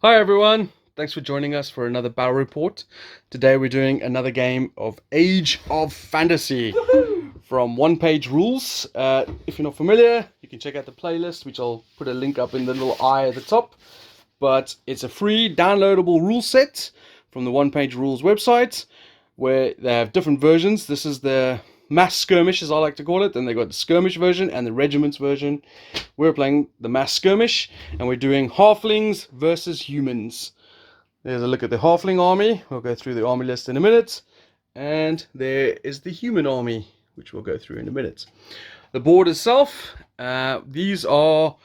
Hi everyone, thanks for joining us for another battle report. Today we're doing another game of Age of Fantasy from One Page Rules. If you're not familiar, you can check out the playlist, which I'll put a link up in the little eye at the top. But it's a free downloadable rule set from the One Page Rules website, where they have different versions. This is the mass skirmish, as I like to call it, and they got the skirmish version and the regiments version. We're playing the mass skirmish, and we're doing halflings versus humans. There's a look at the halfling army. We'll go through the army list in a minute. And there is the human army, which we'll go through in a minute. The board itself, these are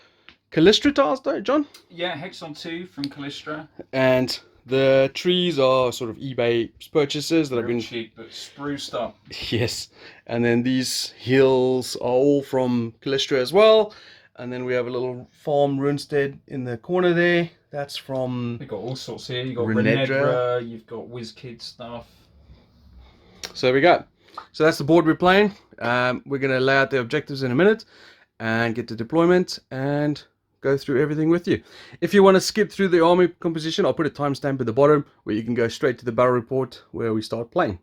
Callistra tiles, John? Yeah, Hexon 2 from Callistra. And the trees are sort of eBay purchases that have been cheap but spruced up. Yes, and then these hills are all from Callistra as well. And then we have a little farm runestead in the corner there. That's from... You've got all sorts here. You've got Renedra. Renedra, you've got WizKid stuff. So there we go. So that's the board we're playing. We're going to lay out the objectives in a minute and get to deployment and go through everything with you. If you want to skip through the army composition, I'll put a timestamp at the bottom where you can go straight to the battle report where we start playing.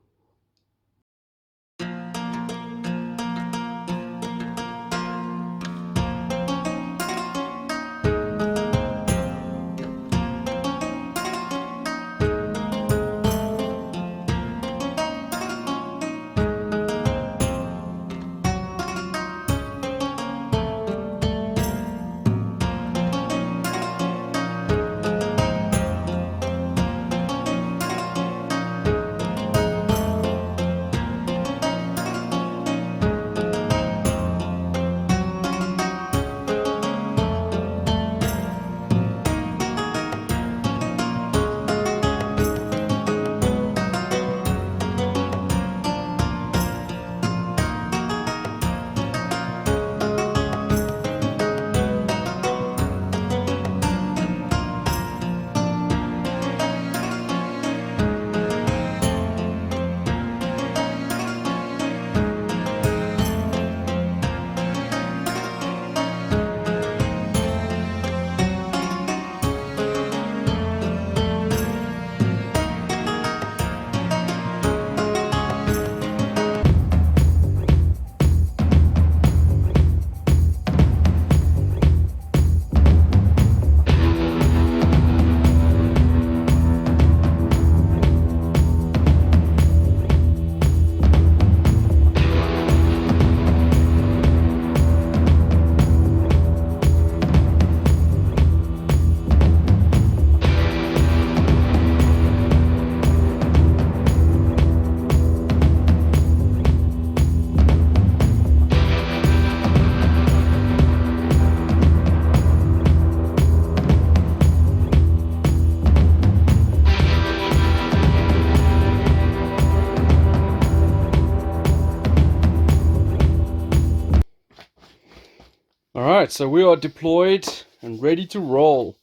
Alright, so we are deployed and ready to roll.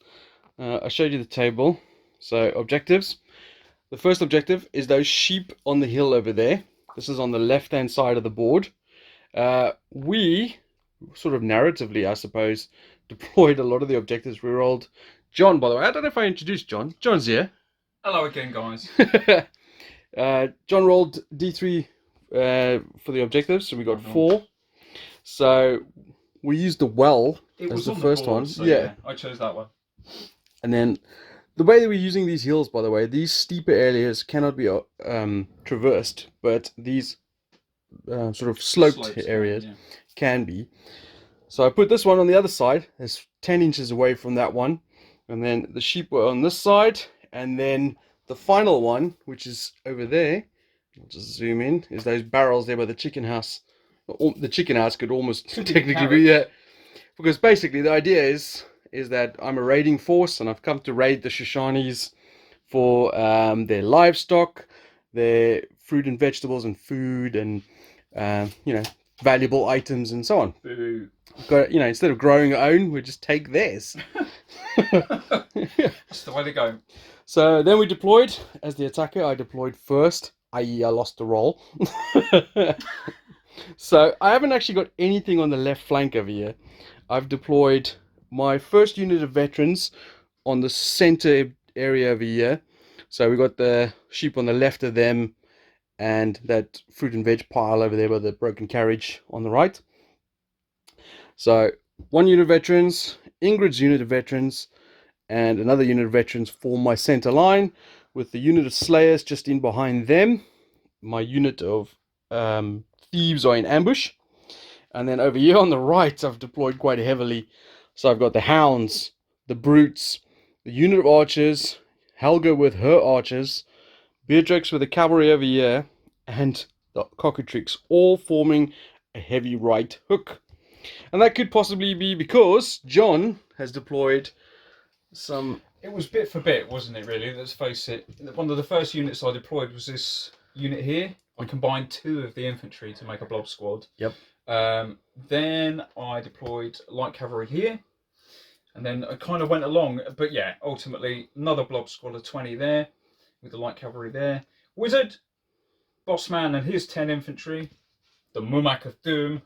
I showed you the table. So, objectives. The first objective is those sheep on the hill over there. This is on the left-hand side of the board. We, sort of narratively, I suppose, deployed a lot of the objectives we rolled. John, by the way, I don't know if I introduced John. John's here. Hello again, guys. John rolled D3 for the objectives, so we got 4. So we used the well as the first one. So yeah, I chose that one. And then the way that we're using these hills, by the way, these steeper areas cannot be traversed, but these sort of sloped areas can be. So I put this one on the other side. It's 10 inches away from that one. And then the sheep were on this side. And then the final one, which is over there, I'll just zoom in, is those barrels there by the chicken house. The chicken house could almost technically be there. Because basically the idea is that I'm a raiding force and I've come to raid the Shoshanis for their livestock, their fruit and vegetables and food and, valuable items and so on. Boo. Got, instead of growing our own, we just take theirs. That's the way to go. So then we deployed as the attacker. I deployed first, i.e. I lost the roll. So I haven't actually got anything on the left flank over here. I've deployed my first unit of veterans on the center area over here. So we got the sheep on the left of them, and that fruit and veg pile over there by the broken carriage on the right. So 1 unit of veterans, Ingrid's unit of veterans, and another unit of veterans form my center line, with the unit of slayers just in behind them. My unit of thieves are in ambush. And then over here on the right, I've deployed quite heavily. So I've got the hounds, the brutes, the unit of archers, Helga with her archers, Beatrix with the cavalry over here, and the cockatrix, all forming a heavy right hook. And that could possibly be because John has deployed some... It was bit for bit, wasn't it, really? Let's face it. One of the first units I deployed was this unit here. I combined 2 of the infantry to make a blob squad. Yep. Then I deployed light cavalry here. And then I kind of went along. But yeah, ultimately, another blob squad of 20 there, with the light cavalry there. Wizard, Bossman and his 10 infantry. The Mumak of Doom.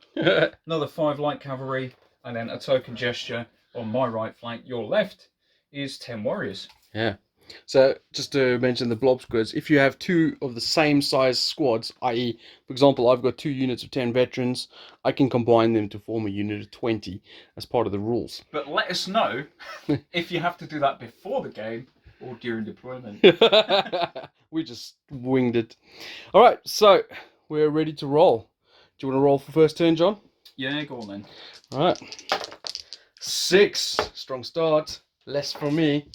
Another 5 light cavalry. And then a token gesture on my right flank, your left, is 10 warriors. Yeah. So just to mention the blob squads, if you have 2 of the same size squads, i.e., for example, I've got 2 units of 10 veterans, I can combine them to form a unit of 20 as part of the rules. But let us know if you have to do that before the game or during deployment. We just winged it. All right, so we're ready to roll. Do you want to roll for first turn, John? Yeah, go on then. All right. 6. Strong start. Less from me.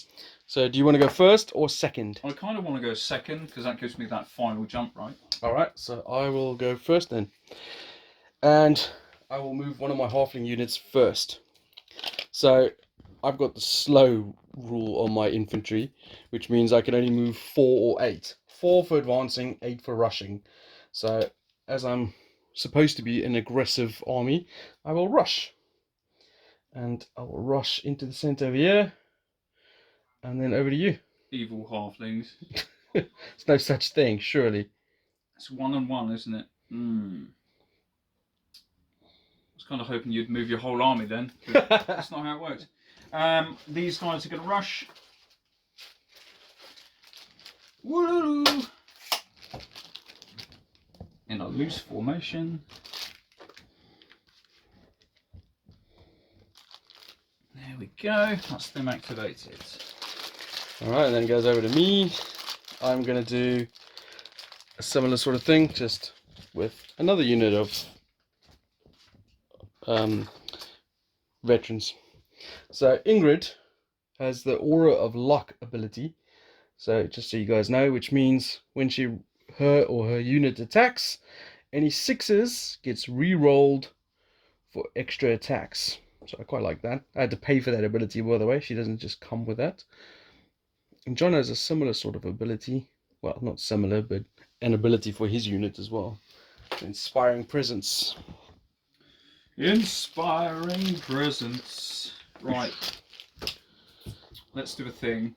So do you want to go first or second? I kind of want to go second because that gives me that final jump, right? All right, so I will go first then. And I will move one of my halfling units first. So I've got the slow rule on my infantry, which means I can only move 4 or 8. 4 for advancing, 8 for rushing. So as I'm supposed to be an aggressive army, I will rush. And I will rush into the center of here. And then over to you. Evil halflings. There's no such thing, surely. It's 1 and 1, isn't it? I was kind of hoping you'd move your whole army then. That's not how it works. These guys are going to rush. Woo! In a loose formation. There we go. That's them activated. Alright, and then it goes over to me. I'm going to do a similar sort of thing, just with another unit of veterans. So Ingrid has the Aura of Luck ability. So just so you guys know, which means when her or her unit attacks, any 6s gets re-rolled for extra attacks. So I quite like that. I had to pay for that ability, by the way. She doesn't just come with that. And John has a similar sort of ability. Well, not similar, but an ability for his unit as well. Inspiring Presence. Inspiring Presence. Right. Let's do a thing.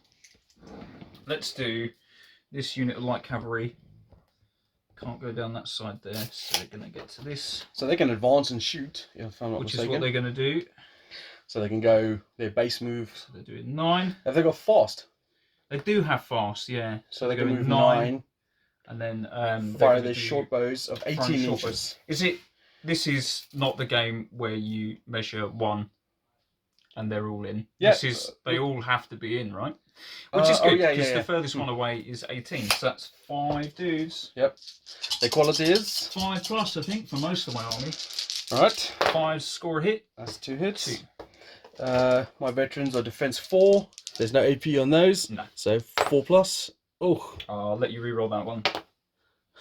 Let's do this unit of light cavalry. Can't go down that side there, so they're going to get to this. So they can advance and shoot, if I'm not Which mistaken. is what they're going to do. So they can go their base move. So they're doing 9. Have they got fast? They do have fast, yeah. So they can Going move 9. And then Fire their short bows of 18 short inches. bows. Is it? This is not the game where you measure 1 and they're all in. Yeah. This is, they all have to be in, right? Which is good, because the furthest one away is 18. So that's 5 dudes. Yep. Their quality is? 5 plus, I think, for most of my army. Alright. 5 score a hit. That's 2 hits. 2. My veterans are defense 4. There's no AP on those. No. So 4 plus. Oh. I'll let you re-roll that one.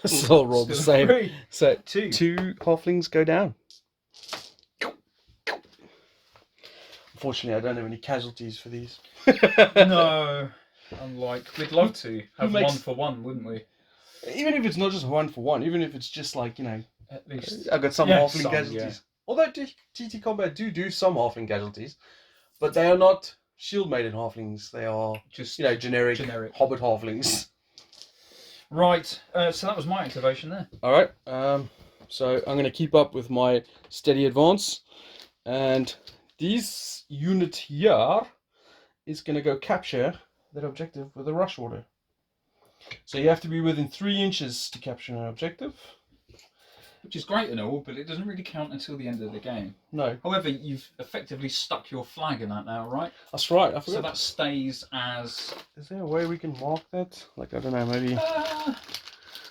So I'll roll the same. 3. So 2. 2 halflings go down. Unfortunately, I don't have any casualties for these. No. Unlike, we'd love to have makes- 1 for 1, wouldn't we? Even if it's not just 1 for 1, even if it's just like, you know, At least. I've got some Yeah, halfling some, casualties. yeah. Although TT Combat do some halfling casualties, but they are not shield maiden halflings. They are, Just you know, generic. Hobbit halflings. Right, so that was my activation there. All right. So I'm going to keep up with my steady advance, and this unit here is going to go capture that objective with a rush order. So you have to be within 3 inches to capture an objective. Which is great and all, but it doesn't really count until the end of the game. No. However, you've effectively stuck your flag in that now, right? That's right, I forgot. So that stays as... Is there a way we can mark that? Like, I don't know, maybe...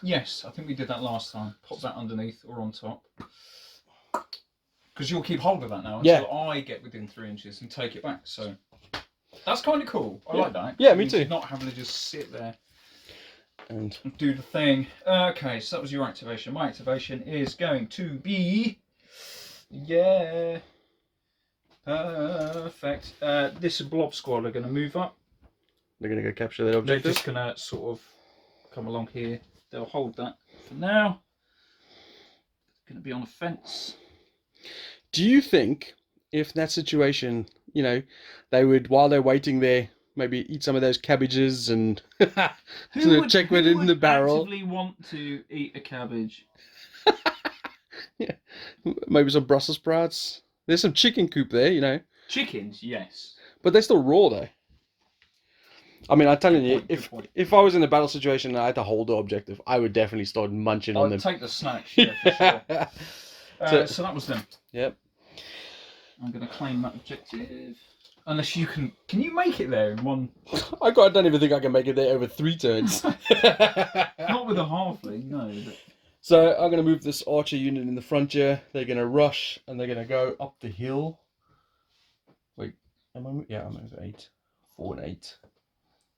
Yes, I think we did that last time. Pop that underneath or on top. Because you'll keep hold of that now until I get within 3 inches and take it back. So that's kind of cool. I like that. Yeah, me too. Not having to just sit there and do the thing. Okay, so that was your activation. My activation is going to be... Yeah. Perfect. This blob squad are going to move up. They're going to go capture that objective. They're just going to sort of come along here. They'll hold that for now. Going to be on a fence. Do you think if that situation, you know, they would, while they're waiting there, maybe eat some of those cabbages and check it in the barrel? Who would actively want to eat a cabbage? Yeah, maybe some Brussels sprouts. There's some chicken coop there, you know. Chickens, yes. But they're still raw though. I mean, I'm telling you, if I was in a battle situation and I had to hold the objective, I would definitely start munching on them. I'd take the snacks, yeah, for sure. So that was them. Yep. I'm going to claim that objective. Unless you can you make it there in one? I don't even think I can make it there over 3 turns. Not with a halfling, no. But... So I'm going to move this archer unit in the front here. They're going to rush and they're going to go up the hill. Wait, I'm over 8. 4 and 8.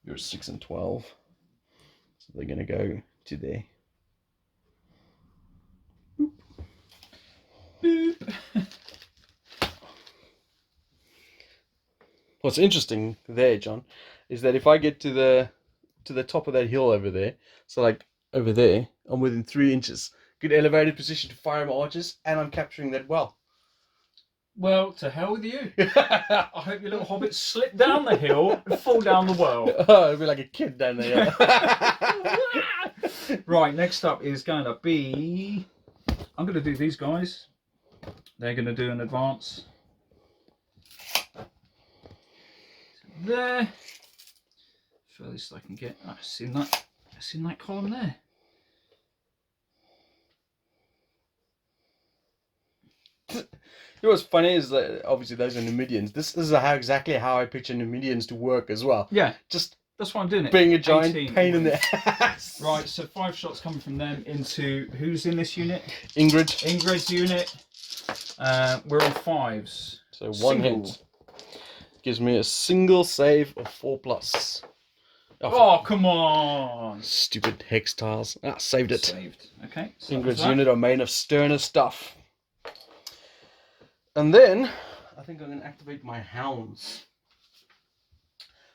You're 6 and 12. So they're going to go to there. Boop. Boop. What's interesting there, John, is that if I get to the top of that hill over there, so like over there, I'm within 3 inches. Good elevated position to fire my archers, and I'm capturing that well. Well, to hell with you. I hope your little hobbits slip down the hill and fall down the well. Oh, it'll be like a kid down there. Right, next up is going to be... I'm going to do these guys. They're going to do an advance. There. Furthest I can get. That's in that column there. You know what's funny is that obviously those are Numidians. This is exactly how I picture Numidians to work as well. Yeah, just that's why I'm doing it. Being a giant pain in the ass. Right, so 5 shots coming from them into who's in this unit? Ingrid's unit. We're on 5s. So one hit gives me a single save of 4+. Oh, come on! Stupid hex tiles. Saved it. Saved. Okay. So Ingrid's unit are made of sterner stuff. And then, I think I'm going to activate my hounds.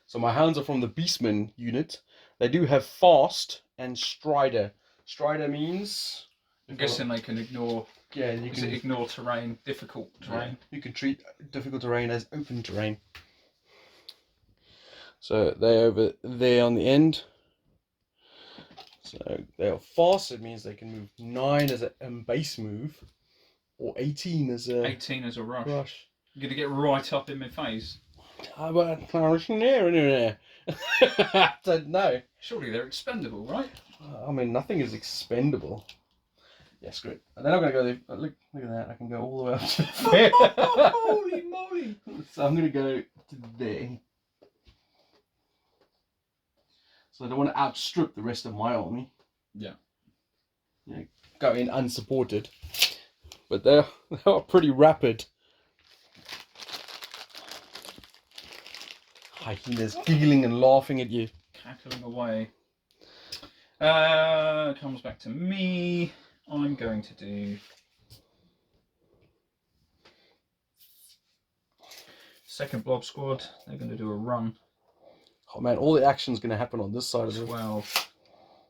So my hounds are from the Beastman unit. They do have fast and strider. Strider means... I'm guessing they can ignore... Yeah, you can ignore terrain, difficult terrain. Yeah, you can treat difficult terrain as open terrain. So they're over there on the end. So they are fast. It means they can move 9 as a base move, or 18 as a rush. You're gonna get right up in my face. I don't know. Surely they're expendable, right? I mean, nothing is expendable. Yeah, screw it. And then I'm gonna go there. Look at that. I can go all the way up to there. Holy moly! So I'm gonna go to there. So I don't want to outstrip the rest of my army. Yeah. You know, go in unsupported. But they are pretty rapid. Hyenas giggling and laughing at you. Cackling away. Comes back to me. I'm going to do... Second blob squad. They're going to do a run. Oh man, all the action's going to happen on this side of it. 12.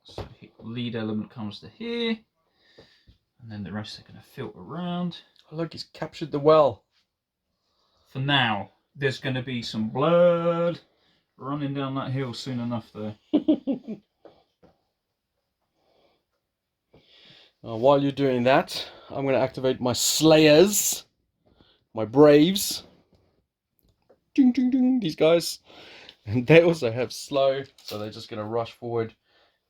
So lead element comes to here. And then the rest are going to filter around. Oh, look, he's captured the well. For now, there's going to be some blood running down that hill soon enough there. While you're doing that, I'm going to activate my Slayers, my Braves. ding, ding, ding, these guys. And they also have slow, so they're just going to rush forward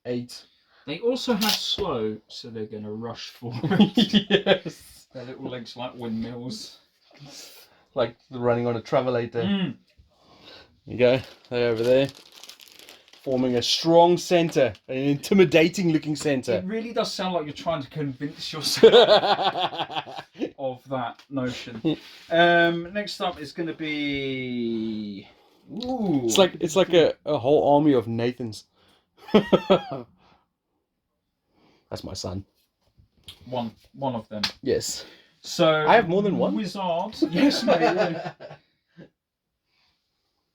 8. They also have slow, so they're going to rush forward. Yes. Their little legs like windmills. Like running on a travelator. Mm. There you go. They're over there. Forming a strong centre. An intimidating looking centre. It really does sound like you're trying to convince yourself of that notion. Next up is going to be... Ooh. It's like a whole army of Nathans. That's my son. One of them. Yes. So I have more than one. Wizard. Yes, mate. Yeah.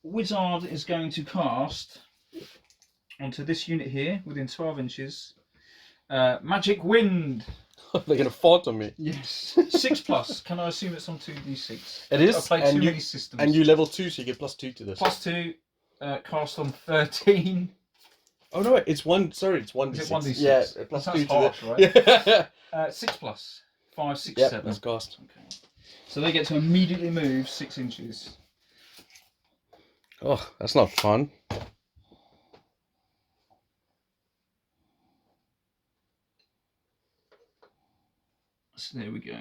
Wizard is going to cast onto this unit here within 12 inches. Magic Wind. They're going to fart on me. Yes. 6+. Can I assume it's on 2d6? It is. I played and too you, many systems. And you level 2, so you get +2 to this. +2. Cast on 13. Oh no, it's 1. Sorry, it's 1d6. Is it 1d6? Yeah, That +2 sounds to harsh, the. right? Yeah. 6+. 5, 6, Yep, 7. that's cast. Okay. So they get to immediately move 6 inches. Oh, that's not fun. So there we go.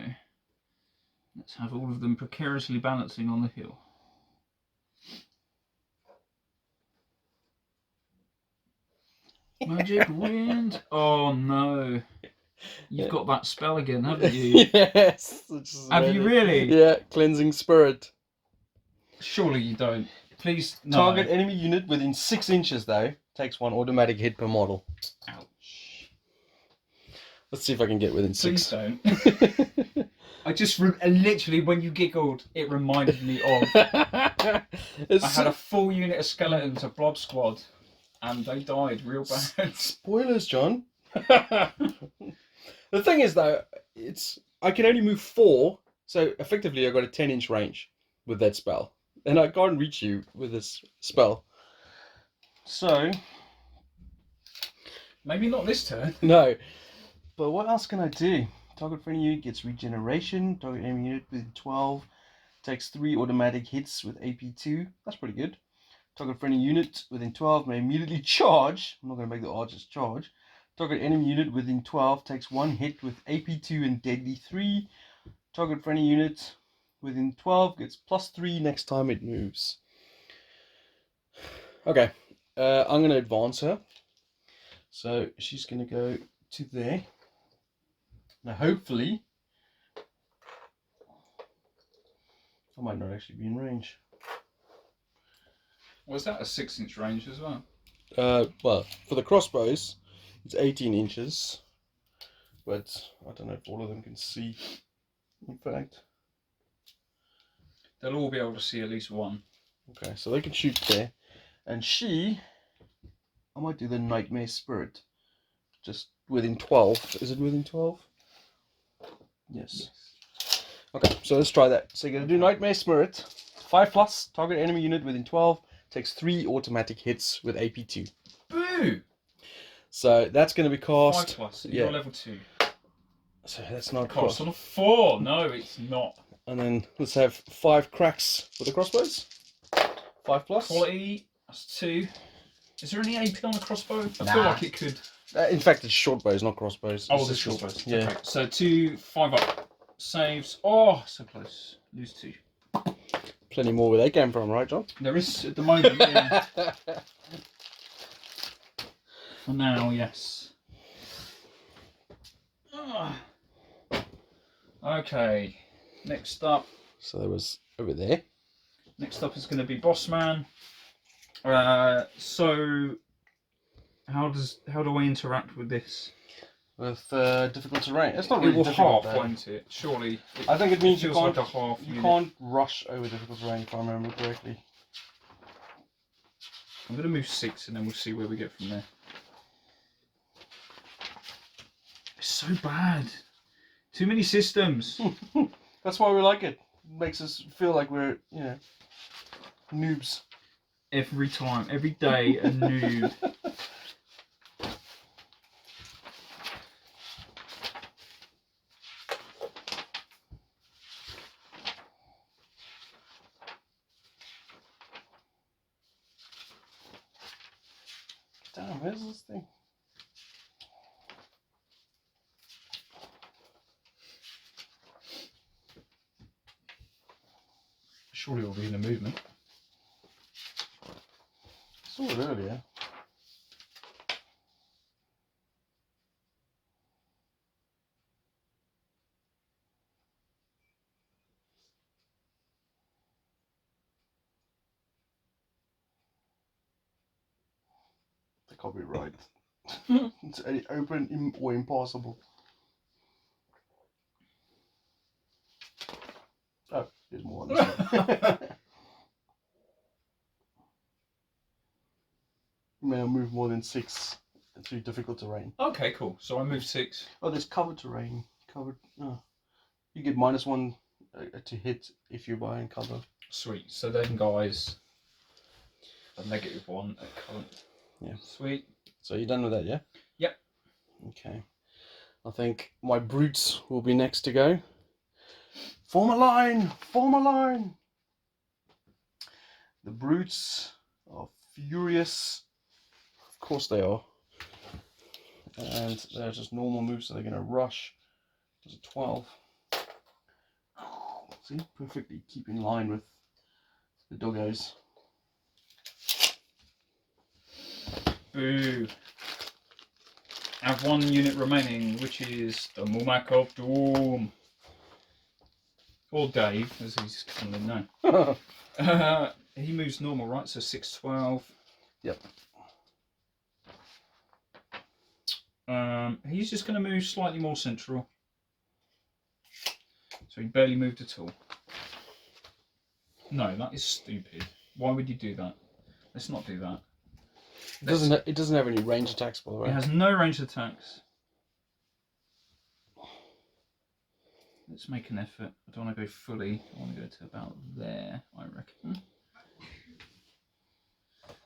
Let's have all of them precariously balancing on the hill. Magic Wind. Oh no. You've got that spell again, haven't you? Yes. Have you really? Yeah, Cleansing Spirit. Surely you don't. Please, no. Target enemy unit within 6 inches, though, takes 1 automatic hit per model. Ouch. Let's see if I can get within 6. Please don't. I just literally, when you giggled, it reminded me of. I had a full unit of skeletons, a blob squad, and they died real bad. Spoilers, John. The thing is, though, I can only move 4, so effectively I got a 10-inch range with that spell, and I can't reach you with this spell. So maybe not this turn. no, but what else can I do? Target friendly unit gets regeneration. Target enemy unit within 12 takes 3 automatic hits with AP2. That's pretty good. Target friendly unit within 12 may immediately charge. I'm not going to make the archers charge. Target enemy unit within 12 takes 1 hit with AP2 and Deadly 3. Target friendly unit within 12 gets +3 next time it moves. Okay, I'm going to advance her. So she's going to go to there. Now hopefully, I might not actually be in range. Was that a 6-inch range as well? Well, for the crossbows, it's 18 inches, but I don't know if all of them can see, in fact. They'll all be able to see at least one. Okay, so they can shoot there. And I might do the Nightmare Spirit, just within 12. Is it within 12? Yes. Okay, so let's try that. So you're going to do Nightmare Spirit, 5+, target enemy unit within 12, takes 3 automatic hits with AP2. Boo! So that's going to be cast. 5+. Yeah. You're level 2. So that's not Cost cross. on a 4. No, it's not. And then let's have 5 cracks with the crossbows. 5+. Quality. That's 2. Is there any AP on a crossbow? I Nah. feel like it could. In fact, it's short bows, not crossbows. Oh, It's the just short bows. Yeah. Okay. So 2, 5 up. Saves. Oh, so close. Lose 2. Plenty more where they came from, right, John? There is at the moment. Yeah. For now, yes. Okay. Next up. So there was over there. Next up is going to be Bossman. So how do I interact with this? With difficult terrain. It's not It really will difficult. half, though. won't it? Surely. I think it means you feels can't, like a half you unit. can't rush over difficult terrain, if I remember correctly. I'm going to move 6 and then we'll see where we get from there. It's so bad. Too many systems. That's why we like it. It makes us feel like we're, noobs. Every time, every day, a noob. Damn, where's this thing? Surely it'll be in a movement. I saw it earlier. That can't be right. It's only open or impossible. Oh, there's more on this one. You may not move more than 6 through difficult terrain. Okay, cool. So I moved 6. Oh, there's covered terrain. Covered. Oh. You get -1 to hit if you're buying cover. Sweet. So then, guys, a -1 at current. Yeah. Sweet. So you're done with that, yeah? Yep. Okay. I think my brutes will be next to go. Form a line! Form a line! The brutes are furious. Of course they are. And they're just normal moves, so they're going to rush. There's a 12. See, perfectly keep in line with the doggos. Boo. I have 1 unit remaining, which is the Mumak of Doom. Or Dave, as he's commonly known. He moves normal, right? So 6, 12. Yep. He's just going to move slightly more central. So he barely moved at all. No, that is stupid. Why would you do that? Let's not do that. It doesn't have any range attacks, by the way. It has no range attacks. Let's make an effort. I don't want to go fully. I want to go to about there, I reckon.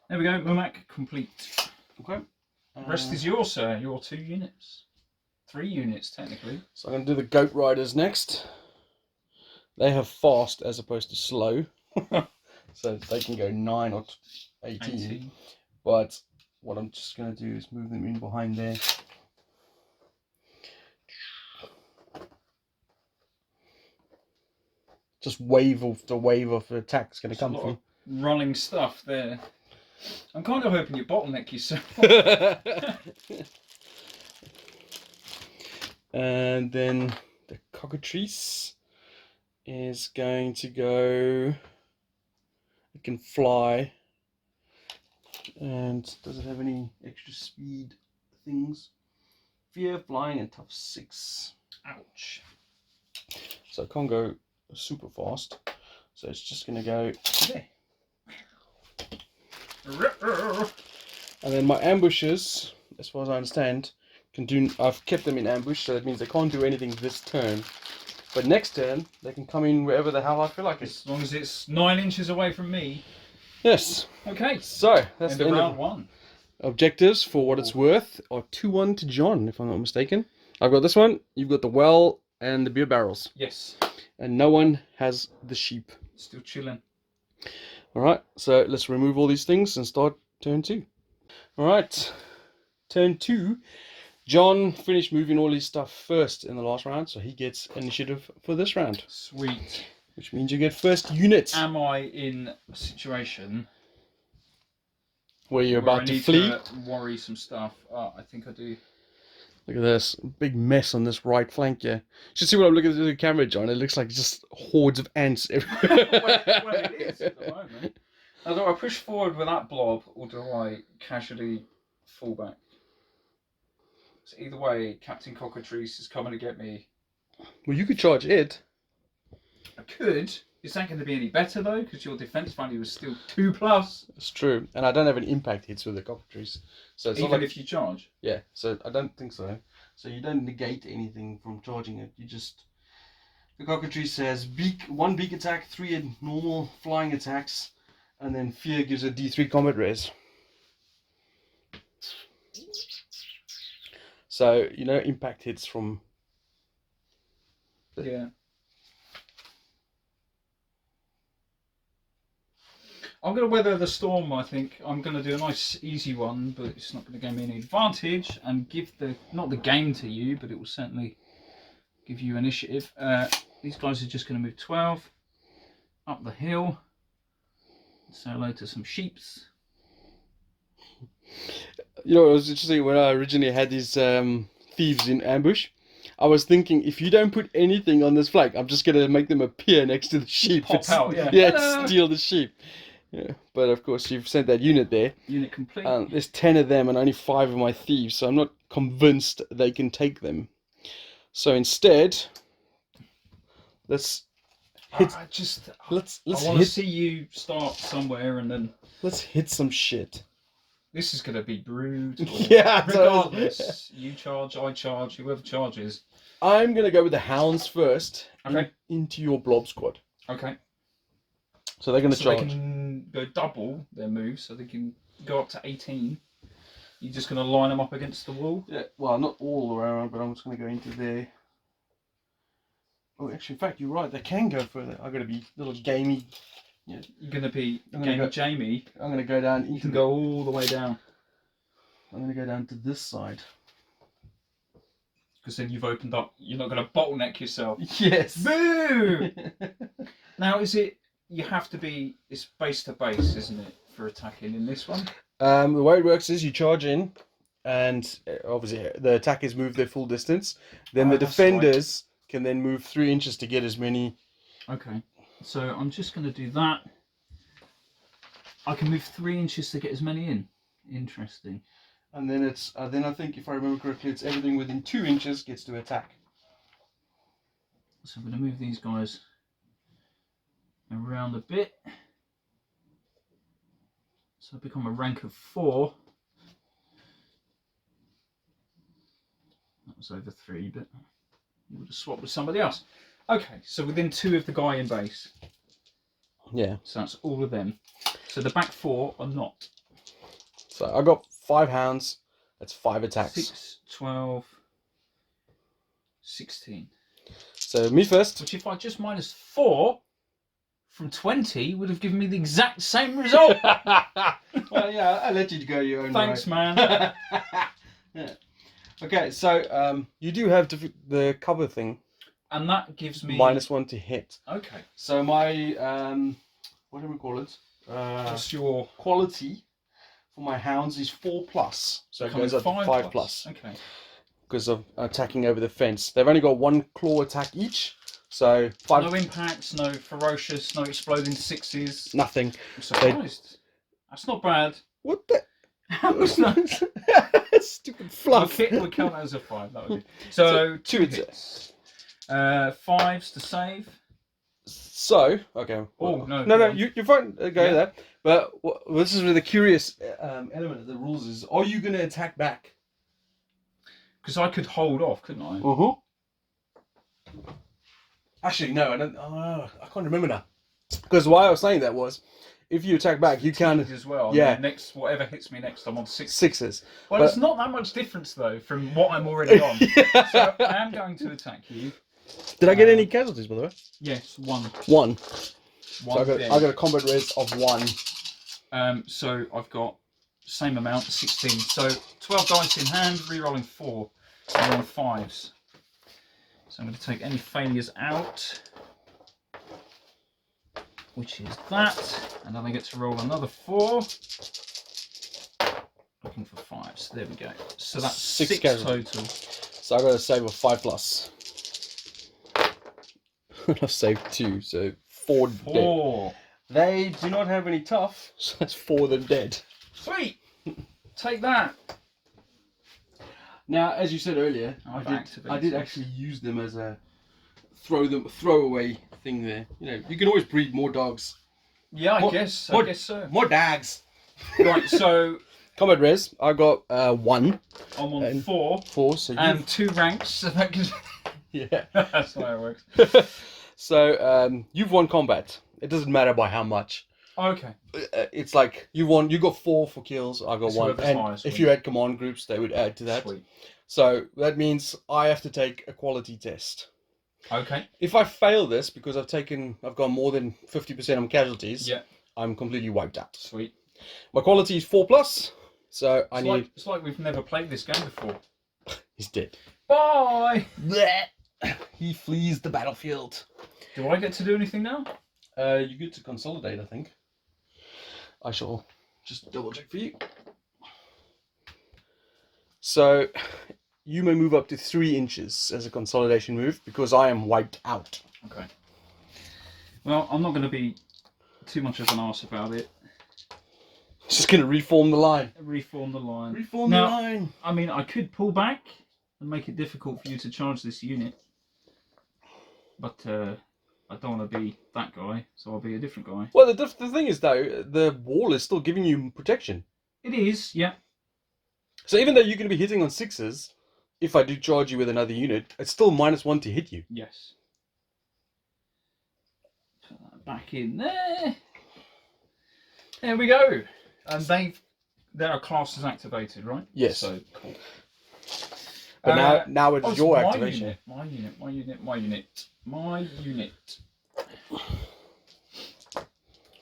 There we go. Mumak complete. Okay. Rest is yours, sir. Your 2 units. 3 units, technically. So I'm going to do the goat riders next. They have fast as opposed to slow. So they can go 9 or 18. But what I'm just going to do is move them in behind there. Just wave of the attack is going to come from. Running stuff there. I'm kind of hoping you bottleneck yourself. And then the cockatrice is going to go. It can fly. And does it have any extra speed things? Fear, flying, and tough 6. Ouch. So it can't go super fast. So it's just going to go there. And then my ambushes, as far as I understand, can do. I've kept them in ambush, so that means they can't do anything this turn. But next turn, they can come in wherever the hell I feel like it. As long as it's 9 inches away from me. Yes. Okay. So that's the end round of 1. Objectives, for what it's worth, are 2-1 to John, if I'm not mistaken. I've got this one. You've got the well and the beer barrels. Yes. And no one has the sheep. Still chilling. Alright, so let's remove all these things and start turn 2. Alright, turn 2. John finished moving all his stuff first in the last round, so he gets initiative for this round. Sweet. Which means you get first unit. Am I in a situation where you're where about I to need flee? to worry some stuff? I think I do. Look at this big mess on this right flank here. You should see what I'm looking at the camera, John. It looks like just hordes of ants everywhere. well, it is at the moment. Now, do I push forward with that blob, or do I casually fall back? So either way, Captain Cockatrice is coming to get me. Well, you could charge it. I could. Is that going to be any better though? Because your defense value is still 2+. It's true, and I don't have any impact hits with the cockatrice, so it's Even not like if you charge. yeah. So I don't think so. So you don't negate anything from charging it. You just the cockatrice has one beak attack, 3 normal flying attacks, and then fear gives a D3 combat res. So you know impact hits from. Yeah. I I'm going to weather the storm, I think. I'm going to do a nice, easy one, but it's not going to give me any advantage and give not the game to you, but it will certainly give you initiative. These guys are just going to move 12 up the hill. Say hello to some sheeps. You know, it was interesting when I originally had these thieves in ambush. I was thinking, if you don't put anything on this flag, I'm just gonna make them appear next to the sheep. Pop out, yeah. Yeah, Hello. steal the sheep. Yeah, but of course you've sent that unit there. Unit complete. There's 10 of them and only 5 of my thieves, so I'm not convinced they can take them. So instead, let's hit. Let's I want to hit. see you start somewhere, and then Let's hit some shit. this is going to be brutal. Yeah, Regardless, you charge, I charge, whoever charges. I'm gonna go with the hounds first. Okay. Into your blob squad. Okay. So they're gonna charge. They can go double their moves, so they can go up to 18. You're just going to line them up against the wall. Yeah, well, not all the way around, but I'm just going to go into there. Oh, actually, in fact, you're right. They can go further. I'm going to be a little gamey. Yeah. You're going to be Jamie. I'm going to go down. You can go all the way down. I'm going to go down to this side. Because then you've opened up. You're not going to bottleneck yourself. Yes. Boo! Now, you have to be, it's base to base, isn't it, for attacking in this one? The way it works is you charge in, and obviously the attackers move their full distance. Then the defenders can then move 3 inches to get as many. Okay, so I'm just going to do that. I can move 3 inches to get as many in. Interesting. And then then I think, if I remember correctly, it's everything within 2 inches gets to attack. So I'm going to move these guys around a bit. So I become a rank of 4. That was over 3, but you would have swapped with somebody else. Okay, so within 2 of the guy in base. Yeah. So that's all of them. So the back 4 are not. So I got 5 hounds. That's 5 attacks. 6, 12, 16. So me first. Which if I just minus 4 from 20 would have given me the exact same result. Well, yeah, I'll let you go your own way. Thanks, man. Yeah. Okay, so you do have the cover thing. And that gives me... -1 to hit. Okay. So my, what do we call it? What's your... Quality for my hounds is 4+. So it goes up to 5+. Okay. Because of attacking over the fence. They've only got 1 claw attack each. So 5... No impacts, no ferocious, no exploding 6s. Nothing. I'm surprised. That's not bad. What the... How was that? Stupid fluff. We'll count that as a 5. That would be... So 2 hits. 5s to save. So, okay. Oh, no. No, you're fine. Go there. But this is where the curious element of the rules is, are you going to attack back? Because I could hold off, couldn't I? Uh-huh. Actually, no, I don't. I can't remember now. Because why I was saying that was, if you attack back, you can as well. Yeah. Next, whatever hits me next, I'm on 6. 6s. Well, it's not that much difference though from what I'm already on. Yeah. So I am going to attack you. Did I get any casualties, by the way? Yes, 1. 1. So I dead. got a combat res of 1. So I've got same amount, 16. So 12 dice in hand, re-rolling 4. And on 5s. So I'm going to take any failures out, which is that, and then I get to roll another 4. Looking for 5s. There we go. So that's 6 total. So I got a save of 5+. I've saved 2, so 4 dead. They do not have any tough, so that's 4 of them dead. Sweet! Take that! Now, as you said earlier, I did actually use them as a throwaway thing there. You know, you can always breed more dogs. Yeah, I guess so. More dags. Right, so... Combat res, I got 1. I'm on 4. 4, so and 2 ranks, so that gives... Yeah. That's how it works. So, you've won combat. It doesn't matter by how much. Okay. It's like you got 4 for kills. I got 1, and if you had command groups, they would add to that. Sweet. So that means I have to take a quality test. Okay. If I fail this because I've gone more than 50% on casualties, yeah, I'm completely wiped out. Sweet. My quality is 4+, so I need... It's like we've never played this game before. He's dead. Bye! Blech. He flees the battlefield. Do I get to do anything now? You get to consolidate, I think. I shall just double check for you. So, you may move up to 3 inches as a consolidation move because I am wiped out. Okay. Well, I'm not going to be too much of an arse about it. Just going to reform the line. Reform the line. Reform the line. I mean, I could pull back and make it difficult for you to charge this unit. But I don't want to be that guy, so I'll be a different guy. Well, the thing is, though, the wall is still giving you protection. It is, yeah. So even though you're going to be hitting on 6s, if I do charge you with another unit, it's still -1 to hit you. Yes. Put that back in there. There we go. And their class is activated, right? Yes. So cool. But now it's your activation. My unit.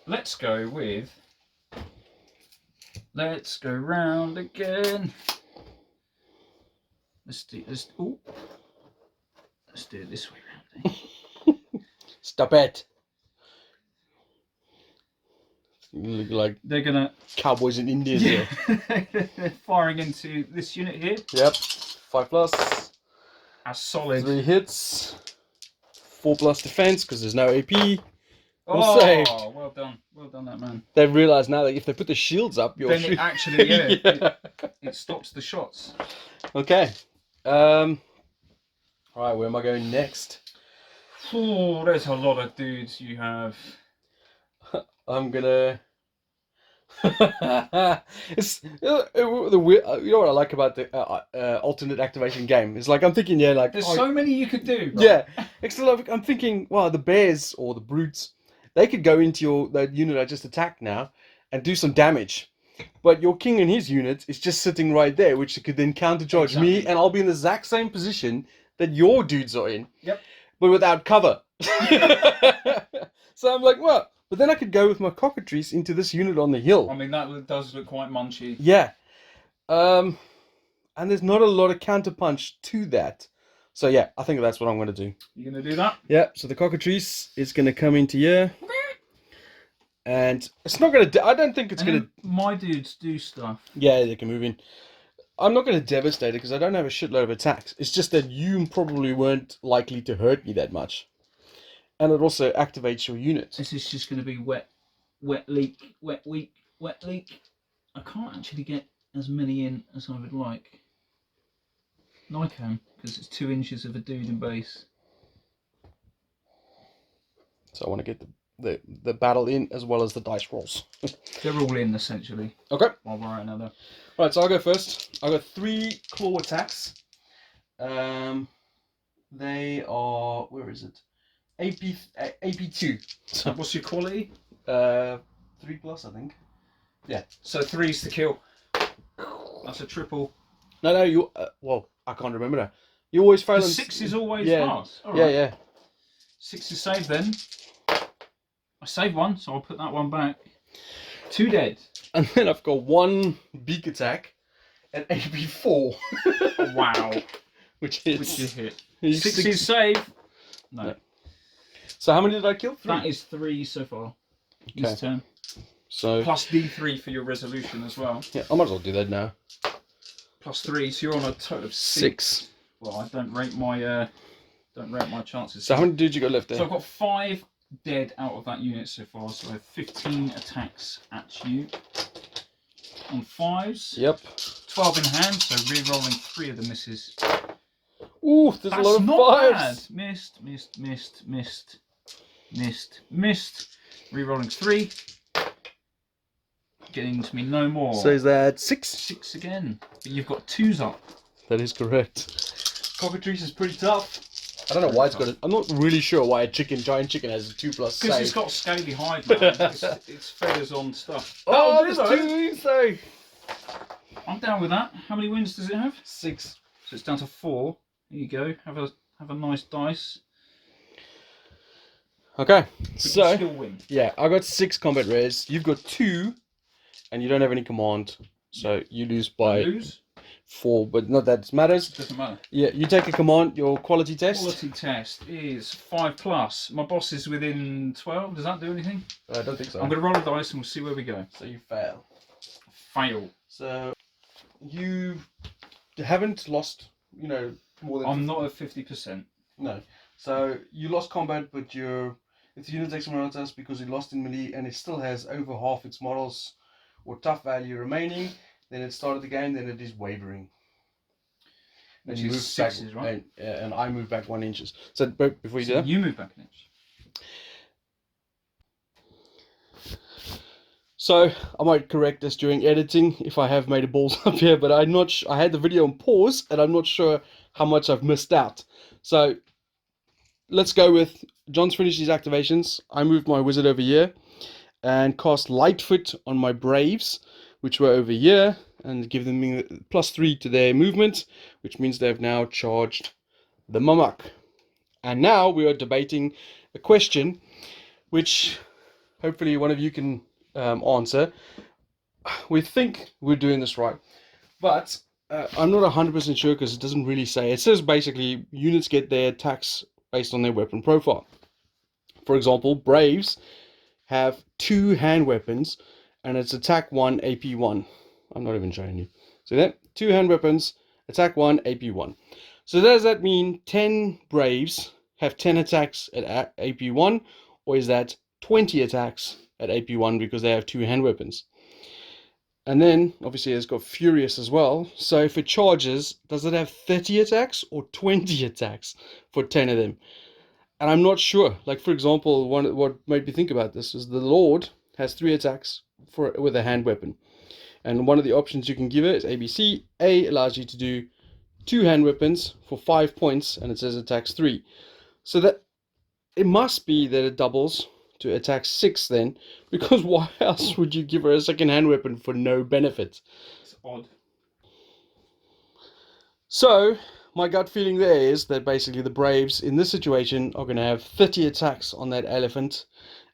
Let's go with. Let's go round again. Let's do this. Ooh. Let's do it this way round. Stop it. You look like They're gonna cowboys in India. Yeah. They're firing into this unit here. Yep. 5+. As solid. 3 hits. 4+ defense because there's no AP. Oh, saved. Well done. Well done, that man. They've realised now that if they put the shields up, you're Then it actually, yeah. it stops the shots. Okay. Alright, where am I going next? Oh, there's a lot of dudes you have. I'm gonna. It's the weird. You know what I like about the alternate activation game? It's like I'm thinking, yeah, like There's so many you could do. Right? Yeah, I'm thinking, wow, the bears or the brutes, they could go into that unit I just attacked now and do some damage. But your king and his unit is just sitting right there, which could then countercharge me, and I'll be in the exact same position that your dudes are in. Yep. But without cover. So I'm like, well, but then I could go with my cockatrice into this unit on the hill. I mean, that does look quite munchy. Yeah. And there's not a lot of counterpunch to that. So yeah, I think that's what I'm going to do. You're going to do that? Yeah, so the cockatrice is going to come into here. And it's not going to... I don't think it's going to... My dudes do stuff. Yeah, they can move in. I'm not going to devastate it because I don't have a shitload of attacks. It's just that you probably weren't likely to hurt me that much. And it also activates your unit. This is just going to be wet leak, wet weak, wet leak. I can't actually get as many in as I would like. No, I can, because it's 2 inches of a dude in base. So I want to get the battle in as well as the dice rolls. They're all in, essentially. Okay. While we're at another. Right, so I'll go first. I've got 3 claw attacks. They are... Where is it? AP2. So what's your quality? 3+, I think. Yeah. So 3's to kill. That's a triple. No, you... well, I can't remember now. You always fail on... 6 is always yeah. pass. All Yeah, right. yeah. 6 is saved then. I saved 1, so I'll put that one back. 2 dead. And then I've got 1 beak attack at AP4. Wow. Which is... Which you hit. He's 6 is save. No. Yeah. So how many did I kill? 3? That is 3 so far. Okay. This turn. So... Plus D3 for your resolution as well. Yeah, I might as well do that now. Plus 3, so you're on a total of 6. Well, I don't rate my chances. So how many did you got left there? So I've got 5 dead out of that unit so far, so I have 15 attacks at you. On 5s. Yep. 12 in hand, so re-rolling 3 of the misses. Ooh, there's a lot of 5s. Bad. Missed. Re-rolling 3. Getting to me no more. So is that 6? 6 again. But you've got 2s up. That is correct. Cockatrice is pretty tough. I don't know why it's got it. I'm not really sure why a giant chicken has a 2+ save. Because it's got scaly hide now. it's feathers on stuff. Oh, there's 2 so. I'm down with that. How many wins does it have? 6. So it's down to 4. There you go. Have a nice dice. Okay, But you so still win. yeah, I got 6 combat rares. You've got 2, and you don't have any command, so you lose I by lose. 4. But not that it matters. Doesn't matter. Yeah, you take a command. Your quality test. Quality test is 5+. My boss is within 12. Does that do anything? I don't think so. I'm going to roll a dice and we'll see where we go. So you fail. Fail. So you haven't lost, more than. I'm not at 50%. No. So you lost combat, but if the unit takes someone else because it lost in melee and it still has over half its models or tough value remaining, then it started the game. Then it is wavering. And Which you is move sixes, back, right? And I move back 1 inches. So before you do that, You move back an inch. so I might correct this during editing if I have made a balls up here, but I'm not. I had the video on pause, and I'm not sure how much I've missed out. So let's go with John's finished his activations. I moved my wizard over here and cast Lightfoot on my Braves, which were over here, and give them +3 to their movement, which means they've now charged the Mamak. And now we are debating a question which hopefully one of you can answer. We think we're doing this right, but I'm not 100% sure because it doesn't really say. It says basically units get their attacks based on their weapon profile. For example, Braves have 2 hand weapons and it's attack 1, AP 1. I'm not even showing you. See that? 2 hand weapons, attack 1, AP 1. So does that mean 10 Braves have 10 attacks at AP 1, or is that 20 attacks at AP 1 because they have 2 hand weapons? And then, obviously, it's got Furious as well. So if it charges, does it have 30 attacks or 20 attacks for 10 of them? And I'm not sure. Like, for example, what made me think about this is the Lord has 3 attacks with a hand weapon. And one of the options you can give it is ABC. A allows you to do 2 hand weapons for 5 points, and it says attacks 3. So that it must be that it doubles to attack 6 then, because why else would you give her a second hand weapon for no benefit? It's odd. So my gut feeling there is that basically the Braves in this situation are going to have 30 attacks on that elephant,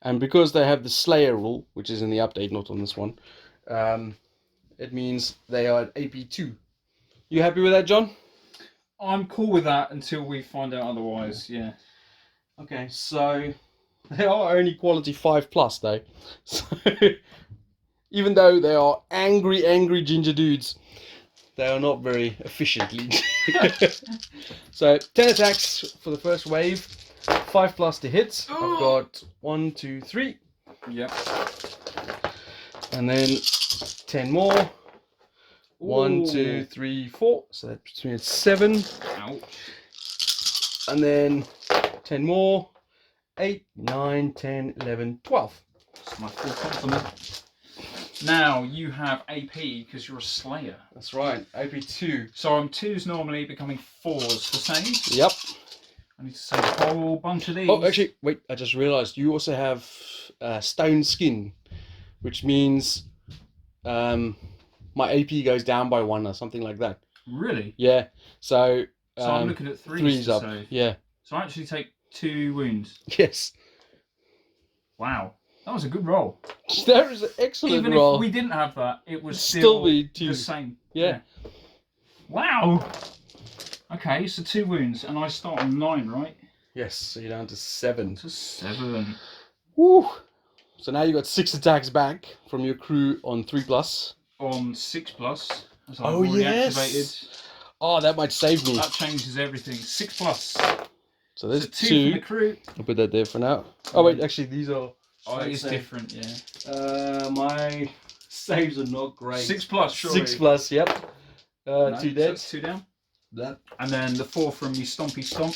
and because they have the Slayer rule, which is in the update, not on this one, it means they are at AP2. You happy with that, John? I'm cool with that until we find out otherwise, yeah. Okay, so they are only quality 5+ though. So even though they are angry ginger dudes, they are not very efficiently. So 10 attacks for the first wave, 5+ to hit. I've got 1, 2, 3. Yep. And then 10 more. 1, 2, 3, 4. So that puts me at 7. Ouch. And then 10 more. 8, 9, 10, 11, 12. That's my full complement. Now you have AP because you're a Slayer. That's right, AP2. So I'm 2s normally becoming 4s for saves. Yep. I need to save a whole bunch of these. Oh, actually, wait, I just realized you also have stone skin, which means my AP goes down by 1 or something like that. Really? Yeah, so... So I'm looking at 3s up, save. yeah. So I actually take 2 wounds. Yes. Wow. That was a good roll. That was an excellent Even roll. if we didn't have that, it was Still be 2. the same. Yeah. Wow. Okay, so 2 wounds, and I start on 9, right? Yes, so you're down to 7. To 7. Woo! So now you got 6 attacks back from your crew on 3+. On 6+, as I've Oh, already yes. activated. Oh, that might save me. That changes everything. 6+. So there's So 2 2. from the crew. I'll put that there for now. Oh wait, actually these are... Oh, it is different, yeah. My saves are not great. 6+, surely. 6+, yep. No, 2 so dead. that's 2 down. That. And then the 4 from me Stompy Stomp.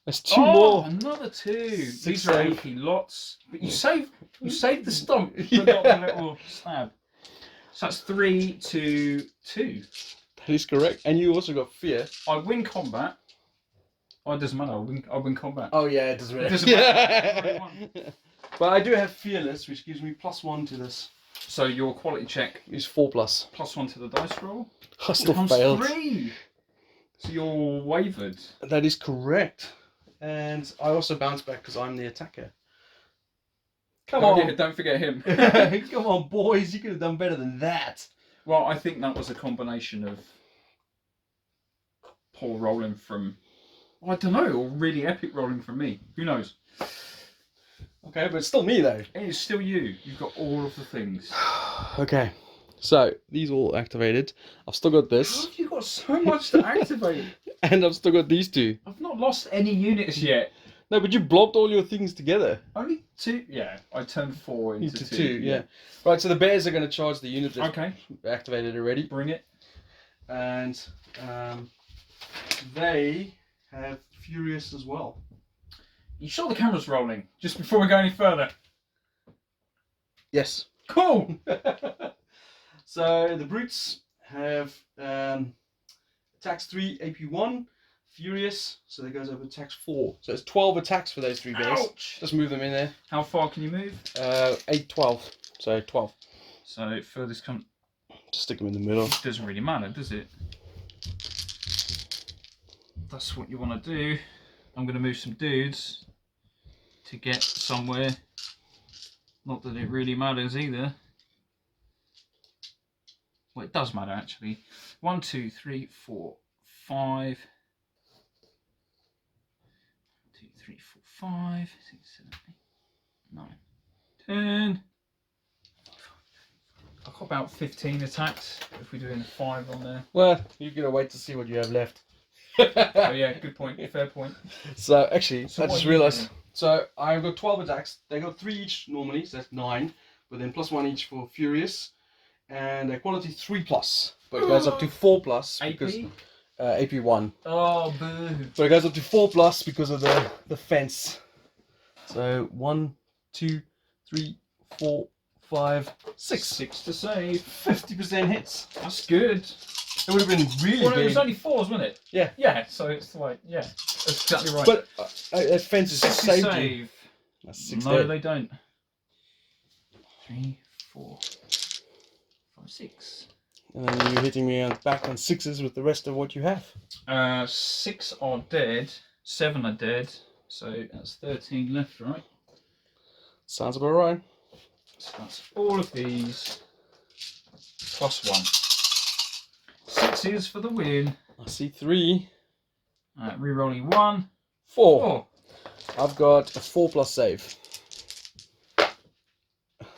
That's 2 more. Another 2. These are save. AP lots. But you saved the stomp, but Yeah. not the little stab. So that's 3 to 2. That is correct. And you also got fear. I win combat. Oh, it doesn't matter. I win combat. Oh yeah, it doesn't really. It doesn't matter. But I do have fearless, which gives me +1 to this. So your quality check Is 4+. +1 to the dice roll. I still Becomes failed. 3. So you're wavered. That is correct. And I also bounce back because I'm the attacker. Come Oh, on. yeah, don't forget him. Come on, boys. You could have done better than that. Well, I think that was a combination of poor rolling from, I don't know, or really epic rolling from me. Who knows? Okay, but it's still me, though. It's still you. You've got all of the things. Okay. So, these all activated. I've still got How this. have you got so much to activate? And I've still got these two. I've not lost any units yet. No, but you blobbed all your things together. Only 2? Yeah, I turned 4 into 2. Yeah. Right, so the bears are going to charge the unit that's Okay, activated already. bring it. And they have Furious as well. You sure the camera's rolling? Just before we go any further. Yes. Cool! So the brutes have attacks 3, AP 1, Furious, so that goes up attacks 4. So it's 12 attacks for those 3 bears. Ouch! Just move them in there. How far can you move? 8, 12. So 12. So furthest come. Just stick them in the middle. It doesn't really matter, does it? That's what you want to do. I'm going to move some dudes to get somewhere. Not that it really matters either. Well, it does matter actually. 1, 2, 3, 4, 5. 2, 3, 4, 5, 6, 7, 8, 9, 10. I've got about 15 attacks if we're doing 5 on there. Well, you're going to wait to see what you have left. Oh yeah, good point, fair point. So actually, So I what just are you realised. doing? So I've got 12 attacks. They got 3 each normally, so that's 9. But then plus 1 each for Furious. And a quality 3 plus. But it goes up to 4 plus. AP? Because, AP 1. Oh, boo. But it goes up to 4 plus because of the fence. So 1, 2, 3, 4, 5, 6. 6 to save. 50% hits. That's good. It would have been really Well, it big. was only 4s, wasn't it? Yeah. Yeah, so it's like, yeah, that's exactly right. But that fence has 60 saved you. save. That's 6 No, dead. they don't. 3, 4, 5, 6. And then you're hitting me on back on 6s with the rest of what you have. 6 are dead, 7 are dead, so that's 13 left, right? Sounds about right. So that's all of these plus 1. 6s for the win. I see 3, Rerolling 1, 4. 4. I've got a 4 plus save.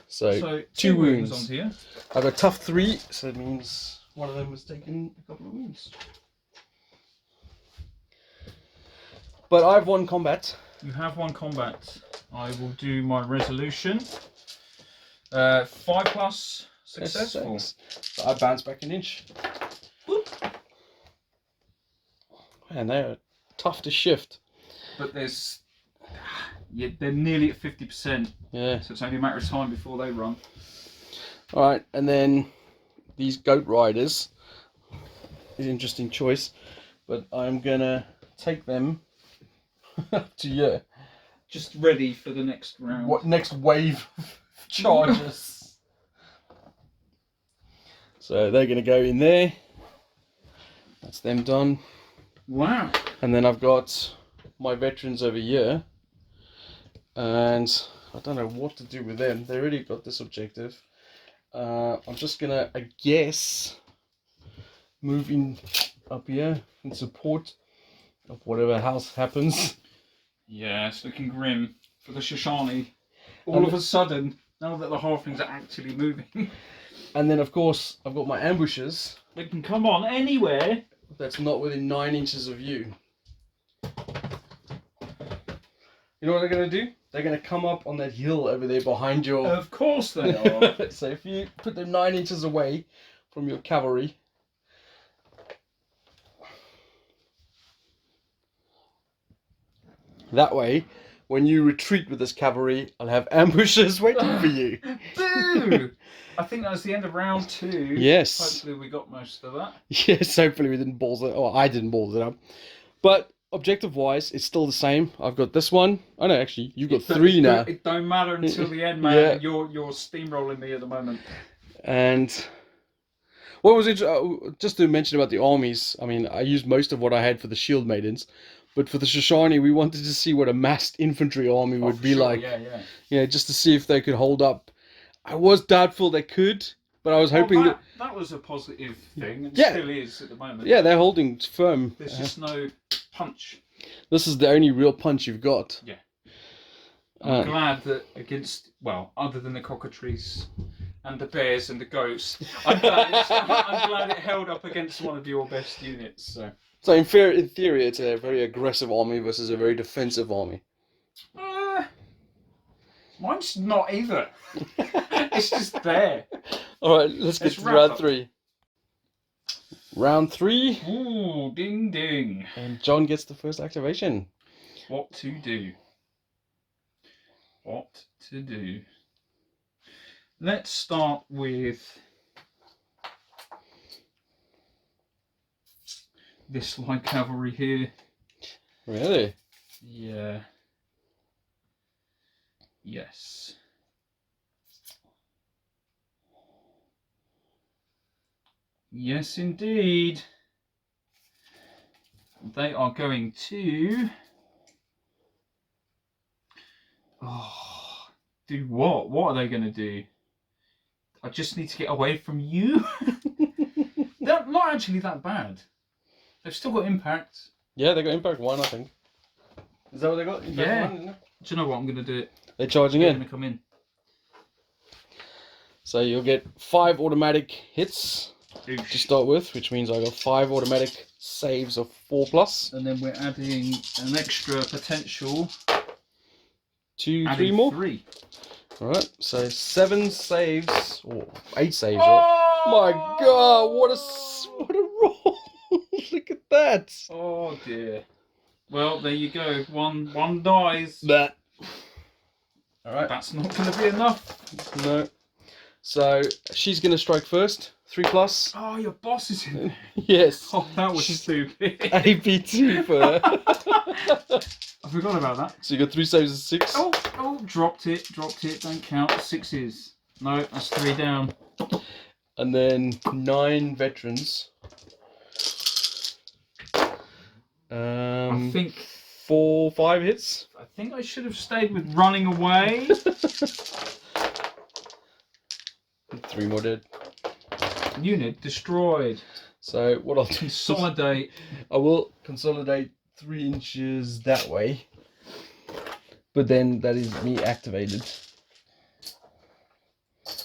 So 2 wounds. onto you. I've got tough 3, so it means one of them has taken a couple of wounds. But I've won combat. You have 1 combat. I will do my resolution. 5 plus successful. So I bounce back an inch. Whoop. Man, they are tough to shift. But there's, yeah, they're nearly at 50%, Yeah. so it's only a matter of time before they run. Alright, and then these goat riders is an interesting choice, but I'm gonna take them up to you. Just ready for the next round. What next wave of charges? So they're gonna go in there. That's them done. Wow. And then I've got my veterans over here. And I don't know what to do with them. They already got this objective. I'm just gonna, I guess, move in up here in support of whatever house happens. Yeah, it's looking grim for the Shoshani. All of a sudden, now that the Halflings are actually moving, And then of course I've got my ambushes. they can come on anywhere. That's not within 9 inches of you. You know what they're gonna do? They're gonna come up on that hill over there behind your. Of course they are. So if you put them 9 inches away from your cavalry. That way, when you retreat with this cavalry, I'll have ambushes waiting for you. Boo! I think that was the end of round 2. Yes. Hopefully we got most of that. Yes, hopefully we didn't balls it. Or I didn't balls it up. But objective-wise, it's still the same. I've got this one. Oh no, actually, you've got 3 now. It don't matter until the end, man. Yeah. You're steamrolling me at the moment. And what was it? Just to mention about the armies. I mean, I used most of what I had for the shield maidens, But for the Shoshone, we wanted to see what a massed infantry army would be like. Yeah. Just to see if they could hold up. I was doubtful they could, but I was hoping that was a positive thing, and Yeah. still is at the moment. Yeah, they're holding firm. There's just no punch. This is the only real punch you've got. Yeah. I'm glad that other than the cockatrice and the bears and the goats, I'm glad it held up against one of your best units. So in theory, it's a very aggressive army versus a very defensive army. Mine's not either. It's just there. All right, let's get to round 3. Round 3. Ooh, ding ding. And John gets the first activation. What to do? What to do? Let's start with this light cavalry here. Really? Yeah. Yes. Yes, indeed. They are going to... do what? What are they going to do? I just need to get away from you? They're not actually that bad. They've still got impact. Yeah, they got impact 1, I think. Is that what they got? Impact 1, isn't it? Do you know what? I'm going to do it. They're charging They're in. going to come in. So you'll get 5 automatic hits to Oosh. start with, which means I got 5 automatic saves of 4+. And then we're adding an extra potential. 2, 3 more. 3. Alright, so 7 saves, or 8 saves. Oh My god, what a roll! Look at that! Oh dear. Well, there you go. One dies. That. Alright. That's not going to be enough. No. So she's going to strike first. 3+. Oh, your boss is in there. Yes. Oh, that was stupid. AP2 for her. I forgot about that. So you got 3 saves and 6. Oh, dropped it. Don't count. 6s. No, that's 3 down. And then 9 veterans. I think 4, 5 hits. I think I should have stayed with running away. 3 more dead. Unit destroyed. So what I'll do, Consolidate. I will consolidate 3 inches that way. But then that is me activated.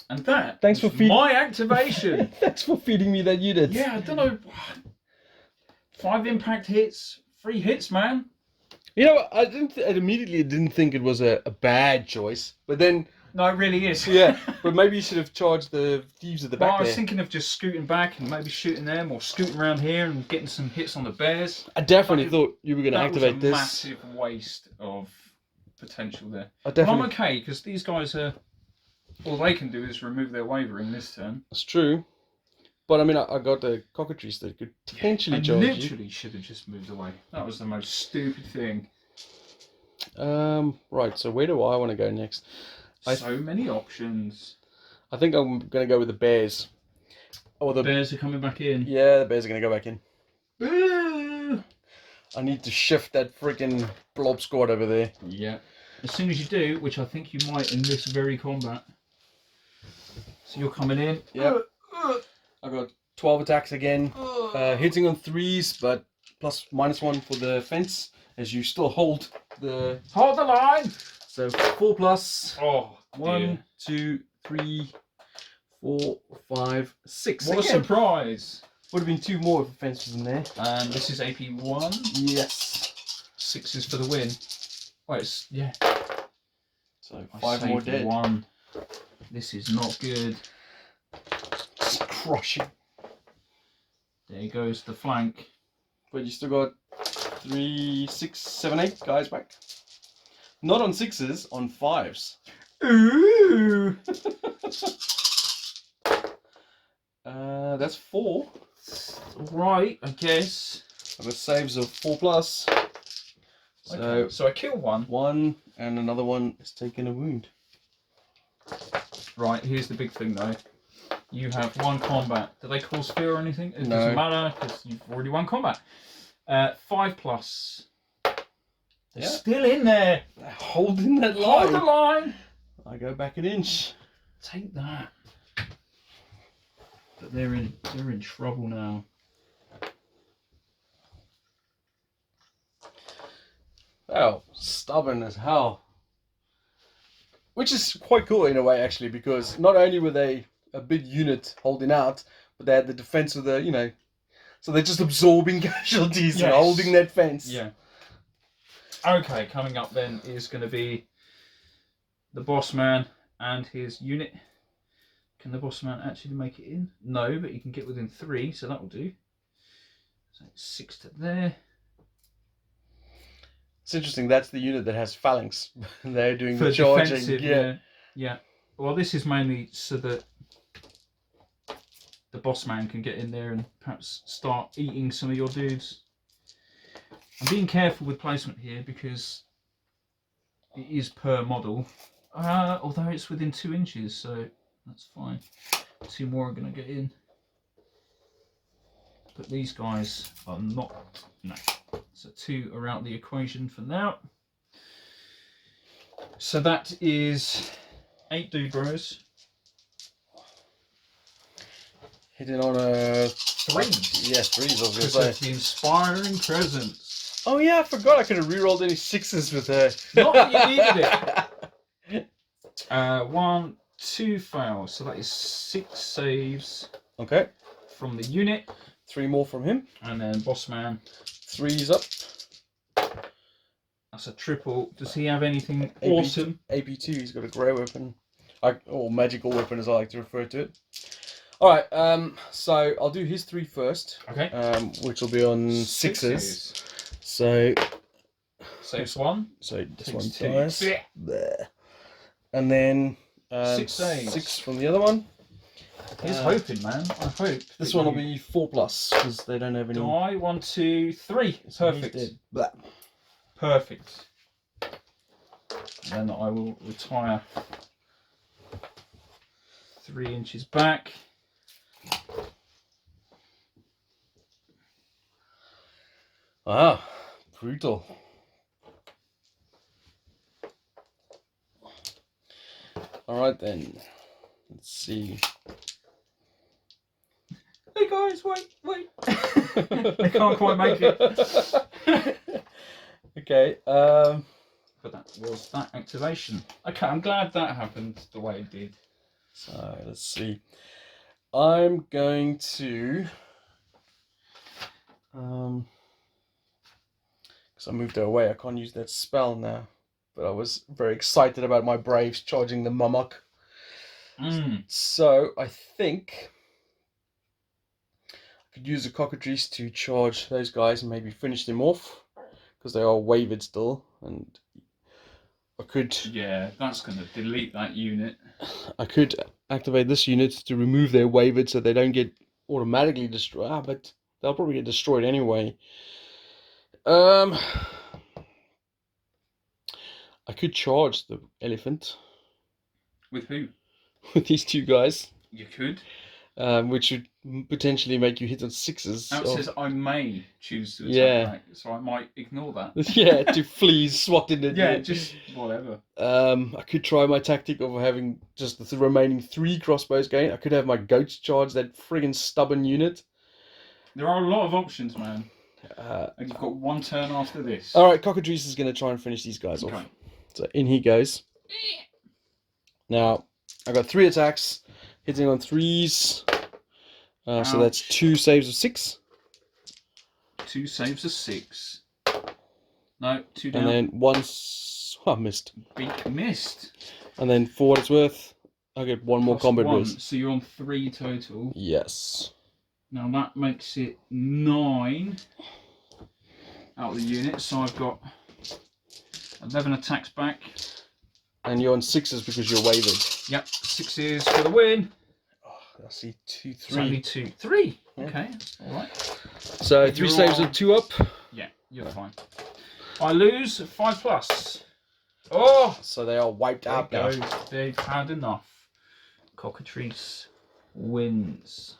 And that Thanks for feeding my activation. Thanks for feeding me that unit. Yeah, I don't know. 5 impact hits, 3 hits, man. You know, I immediately didn't think it was a bad choice, but then No, it really is. yeah, but maybe you should have charged the thieves at the Well, back I was there. thinking of just scooting back and maybe shooting them, or scooting around here and getting some hits on the bears. I definitely thought you were going to That activate was a this. massive waste of potential there. I But definitely. I'm okay because these guys are. All they can do is remove their wavering this turn. That's true. But I mean, I got the cockatrice that could potentially I charge literally should have just moved away. That was the most stupid thing. you. Right. So where do I want to go next? So many options. I think I'm going to go with the bears. Or the Bears are coming back in. Yeah, the bears are going to go back in. Boo! I need to shift that freaking blob squad over there. Yeah. As soon as you do, which I think you might in this very combat. So you're coming in. Yep. I got 12 attacks again. Hitting on 3s, but +/-1 for the fence, as you still hold the. Hold the line! So 4+. Oh, 1, 2, 3, 4, 5, 6. What a Again. surprise! Would have been 2 more if the fence was in there. And this is AP 1. Yes. 6s for the win. Wait, yeah. So I 5 more saved dead. 1. This is not good. Just crushing. There goes the flank. But you still got 3, 6, 7, 8 guys back. Not on 6s, on 5s. Ooh! That's 4. Right, I guess. I've got saves of 4+. So Okay, so I kill 1. 1 and another one is taking a wound. Right, here's the big thing though. You have 1 combat. Do they cause fear or anything? It No. doesn't matter because you've already won combat. 5+. They're still in there. They're holding that Hold line. the line. I go back an inch. Take that. But they're in trouble now. Oh, stubborn as hell. Which is quite cool in a way, actually, because not only were they a big unit holding out, but they had the defense of the, so they're just absorbing casualties and holding that fence. Yeah. Okay, coming up then is going to be the boss man and his unit. Can the boss man actually make it in? No, but he can get within 3, so that will do. So 6 to there. It's interesting, that's the unit that has phalanx. They're doing For the charging. defensive, yeah. Well, this is mainly so that the boss man can get in there and perhaps start eating some of your dudes. I'm being careful with placement here because it is per model. Although it's within 2 inches, so that's fine. 2 more are going to get in. But these guys are not. No. So 2 are out the equation for now. So that is 8 dude bros. Hitting on a 3. Yeah, 3s, I was going to Because say. of the inspiring presence. Oh yeah, I forgot I could have rerolled any 6s with her. Not that you needed it. 1, 2 fails. So that is 6 saves. Okay. From the unit. 3 more from him. And then boss man. 3's up. That's a triple. Does he have anything AP, awesome? AP2, he's got a grey weapon. Or magical weapon as I like to refer to it. Alright, so I'll do his 3 first. Okay. Which will be on 6s. So... Saves 1. So this Takes one 2. dies. There. And then 6 saves. 6 from the other one. He's hoping, man. I hope. This one will be 4+, because they don't have any... Die. 1, 2, 3. Perfect. Perfect. And then I will retire 3 inches back. Wow, brutal. Alright then, let's see. Hey guys, wait. They can't quite make it. Okay, But that was that activation. Okay, I'm glad that happened the way it did. so let's see. I'm going to... because I moved her away, I can't use that spell now. But I was very excited about my Braves charging the Mummock. So I think I could use the Cockatrice to charge those guys and maybe finish them off. Because they are wavered still. And I could... Yeah, that's going to delete that unit. I could activate this unit to remove their wavered so they don't get automatically destroyed. But they'll probably get destroyed anyway. I could charge the elephant. With who? With these 2 guys. You could. Which would potentially make you hit on 6s. Now it says I may choose to attack back, so I might ignore that. Yeah, to fleas swat in it. Yeah, just whatever. I could try my tactic of having just the remaining 3 crossbows going. I could have my goats charge that friggin' stubborn unit. There are a lot of options, man. And you've got 1 turn after this. Alright, Cockatrice is going to try and finish these guys off. So in he goes. Now, I got 3 attacks, hitting on 3s. So that's 2 saves of 6. 2 saves of 6. No, 2 down. And then 1... I missed. Beak missed. And then for what it's worth, I get 1 more combat boost. So you're on 3 total. Yes. Now that makes it 9 out of the unit. So I've got 11 attacks back. And you're on 6s because you're wavered. Yep, 6s for the win. Oh, I see 2, 3. It's only 2, 3. Yeah. Okay, all right. So 3 saves of 2 up. Yeah, you're fine. I lose 5+. Oh, So they are wiped out now. They've had enough. Cockatrice wins.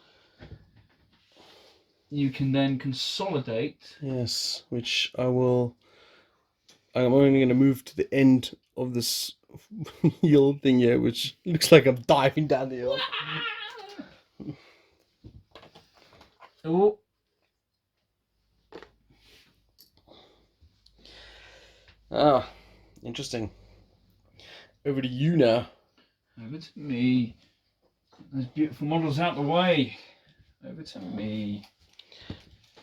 You can then consolidate. Yes, which I will I'm only going to move to the end of this hill thing here, which looks like I'm diving down the hill. Oh. Ah, interesting. Over to you now. Over to me. Those beautiful models out the way. Over to me.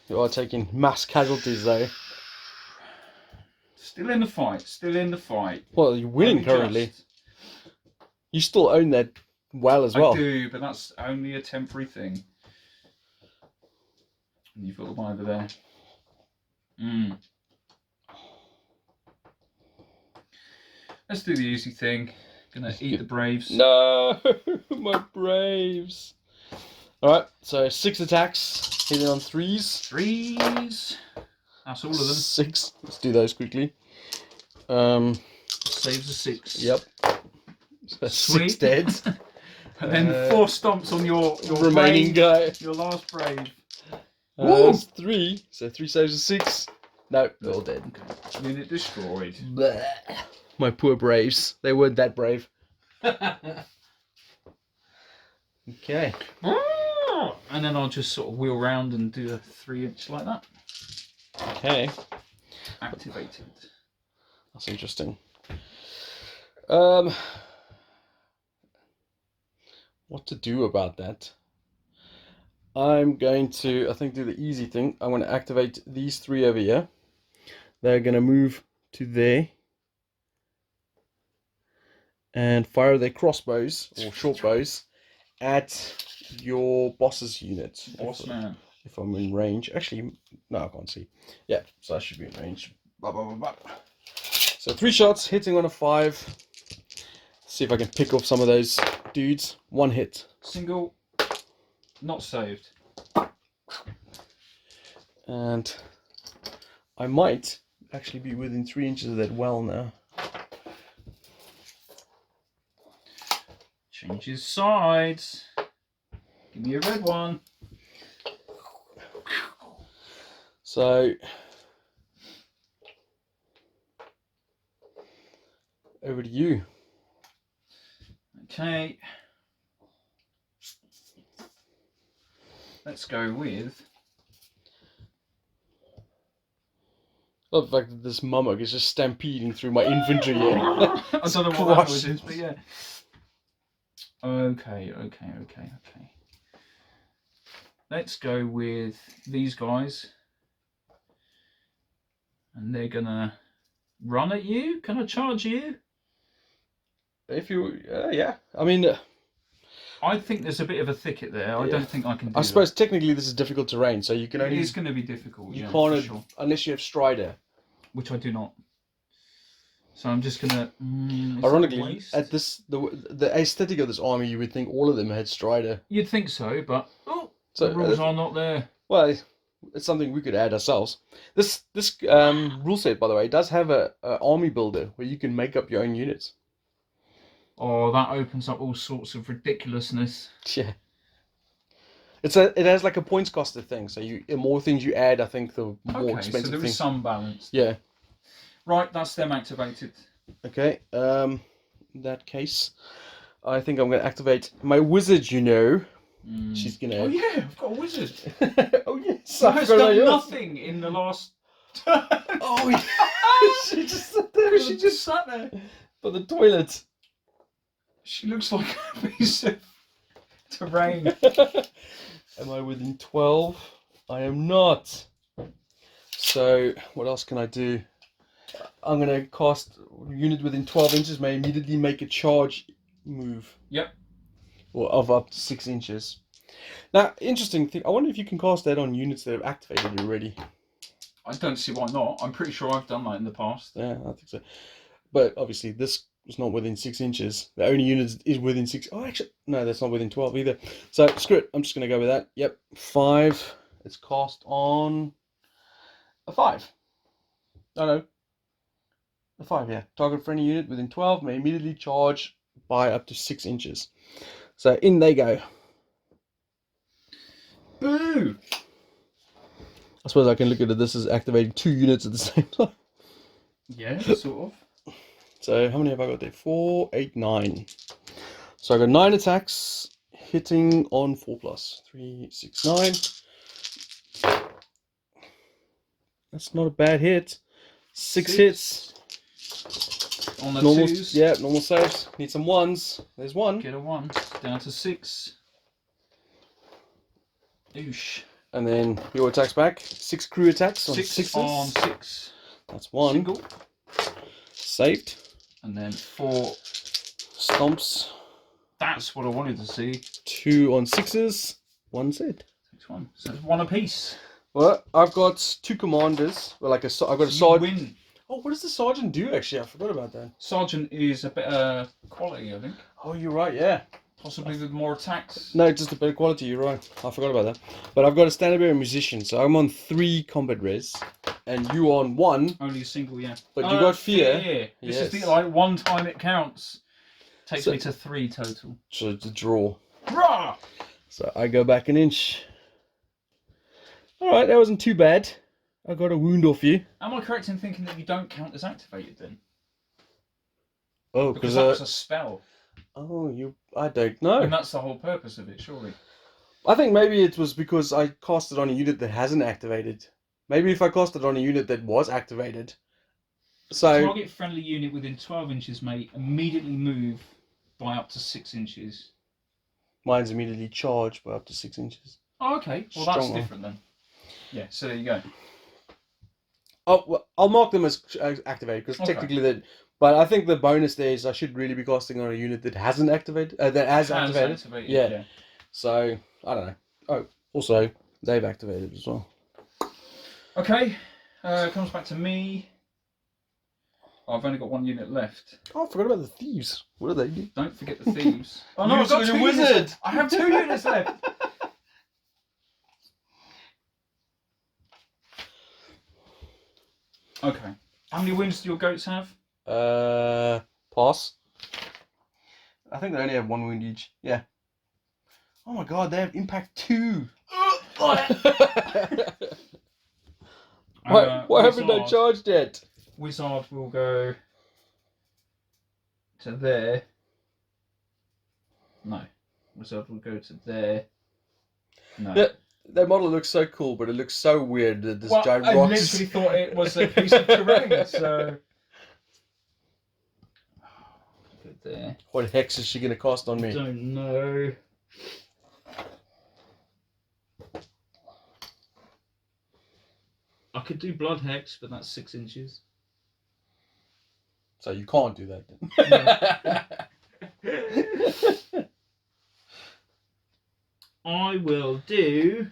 You are taking mass casualties though. Still in the fight. Still in the fight. Well, you're winning Only currently. just. You still own that well as well. I do, but that's only a temporary thing. And you've got the one over there. Let's do the easy thing. Gonna eat the Braves. No, my Braves. Alright, so 6 attacks, hitting on 3s. 3s. That's all of them. 6. Let's do those quickly. Saves a 6. Yep. So Sweet. 6 dead. And then 4 stomps on your remaining brave, guy. Your last Brave. That's 3. So 3 saves a 6. No, they're all dead. Okay. Unit destroyed. Blech. My poor Braves. They weren't that brave. Okay. And then I'll just sort of wheel round and do a 3-inch like that. Okay. Activated. That's interesting. What to do about that? I'm going to, I think, do the easy thing. I'm going to activate these 3 over here. They're going to move to there and fire their crossbows or short bows at your boss's unit. Boss man. If I'm in range. Actually, no, I can't see. Yeah, so I should be in range. Blah, blah, blah, blah. So 3 shots, hitting on a 5. See if I can pick off some of those dudes. 1 hit. Single. Not saved. And I might actually be within 3 inches of that well now. Changes sides. Give me a red one. So over to you. Okay. Let's go with. I love the fact that this mummock is just stampeding through my inventory here. I don't know what that noise is, but yeah. Okay. Let's go with these guys. And they're gonna run at you. Can I charge you? If you, yeah. I mean, I think there's a bit of a thicket there. I don't think I can do I suppose technically this is difficult terrain, so you can only. It is going to be difficult. You yeah, can't, sure. unless you have Strider. Which I do not. So I'm just gonna. Ironically, at this the aesthetic of this army, you would think all of them had Strider. You'd think so, but so the rules are not there. Well, it's something we could add ourselves. This rule set, by the way, does have a army builder where you can make up your own units. Oh, that opens up all sorts of ridiculousness. Yeah. It has like a points costed thing, so the more things you add, I think the more expensive. So there is some balance. Yeah. Right, that's them activated. Okay. In that case, I think I'm going to activate my wizard. You know, she's gonna. Oh yeah, I've got a wizard. Oh yes. Who has done nothing in the last. Oh yeah. She just sat there. Because she just sat there by the toilet. She looks like a piece of terrain. Am I within 12? I am not. So what else can I do? I'm going to cast a unit within 12 inches, may immediately make a charge move. Yep. Or of up to 6 inches. Now, interesting thing, I wonder if you can cast that on units that have activated already. I don't see why not. I'm pretty sure I've done that in the past. Yeah, I think so. But obviously this is not within 6 inches. The only unit is within 6. Oh, actually, no, that's not within 12 either. So screw it. I'm just going to go with that. Yep, 5. It's cast on a 5. Oh, no. A 5, yeah. Target for any unit within 12 may immediately charge by up to 6 inches. So in they go. Boo! I suppose I can look at it. This is activating 2 units at the same time. Yeah, sort of. So how many have I got there? 4, 8, 9. So I got 9 attacks, hitting on 4+. 3, 6, 9. That's not a bad hit. 6 hits. On the Normal, twos. yeah, normal saves. Need some ones. There's 1. Get a 1. Down to 6. Oosh. And then your attacks back. 6 crew attacks on 6 sixes. on 6. That's 1. Single. Saved. And then 4. Stomps. That's what I wanted to see. 2 on 6s. 1 saved. 6-1. So it's 1 apiece. Well, I've got 2 commanders. Well, I've got a You sergeant. win. Oh, what does the sergeant do actually? I forgot about that. Sergeant is a better quality, I think. Oh, you're right, yeah. Possibly with more attacks. No, just a better quality, you're right. I forgot about that. But I've got a standard bearer musician, so I'm on 3 combat res, and you on 1. Only a single, yeah. But you got fear. This Yes. is the like one time it counts. Takes So- me to 3 total. So it's a draw. Rah! So I go back an inch. Alright, that wasn't too bad. I got a wound off you. Am I correct in thinking that you don't count as activated then? Oh, Because because that was a spell. I don't know. And that's the whole purpose of it, surely. I think maybe it was because I cast it on a unit that hasn't activated. Maybe if I cast it on a unit that was activated. So Target friendly unit within 12 inches may immediately move by up to 6 inches. mine's immediately charged by up to 6 inches. Oh, okay. Well, that's Stronger. different then. Yeah, so there you go. Oh, well, I'll mark them as activated because Okay. technically that. But I think the bonus there is I should really be casting on a unit that hasn't activated. That has activated. Yeah. So I don't know. Oh, also they've activated as well. Okay. Comes back to me. I've only got 1 unit left. Oh, I forgot about the thieves. What do they do? Don't forget the thieves. Oh You no, I've got said 2 a units wizard. left. I have 2 units left. Okay. How many wins do your goats have? Pass. I think they only have 1 wound each. Yeah. Oh my god, they have impact 2. Why haven't they charged yet? Wizard will go to there. No. Wizard will go to there. No. Yeah, their model looks so cool, but it looks so weird that this giant I rocks. literally thought it was a piece of terrain, so. Put it there. What hex is she gonna cast on I me? don't know. I could do blood hex, but that's 6 inches. So you can't do that then. I will do.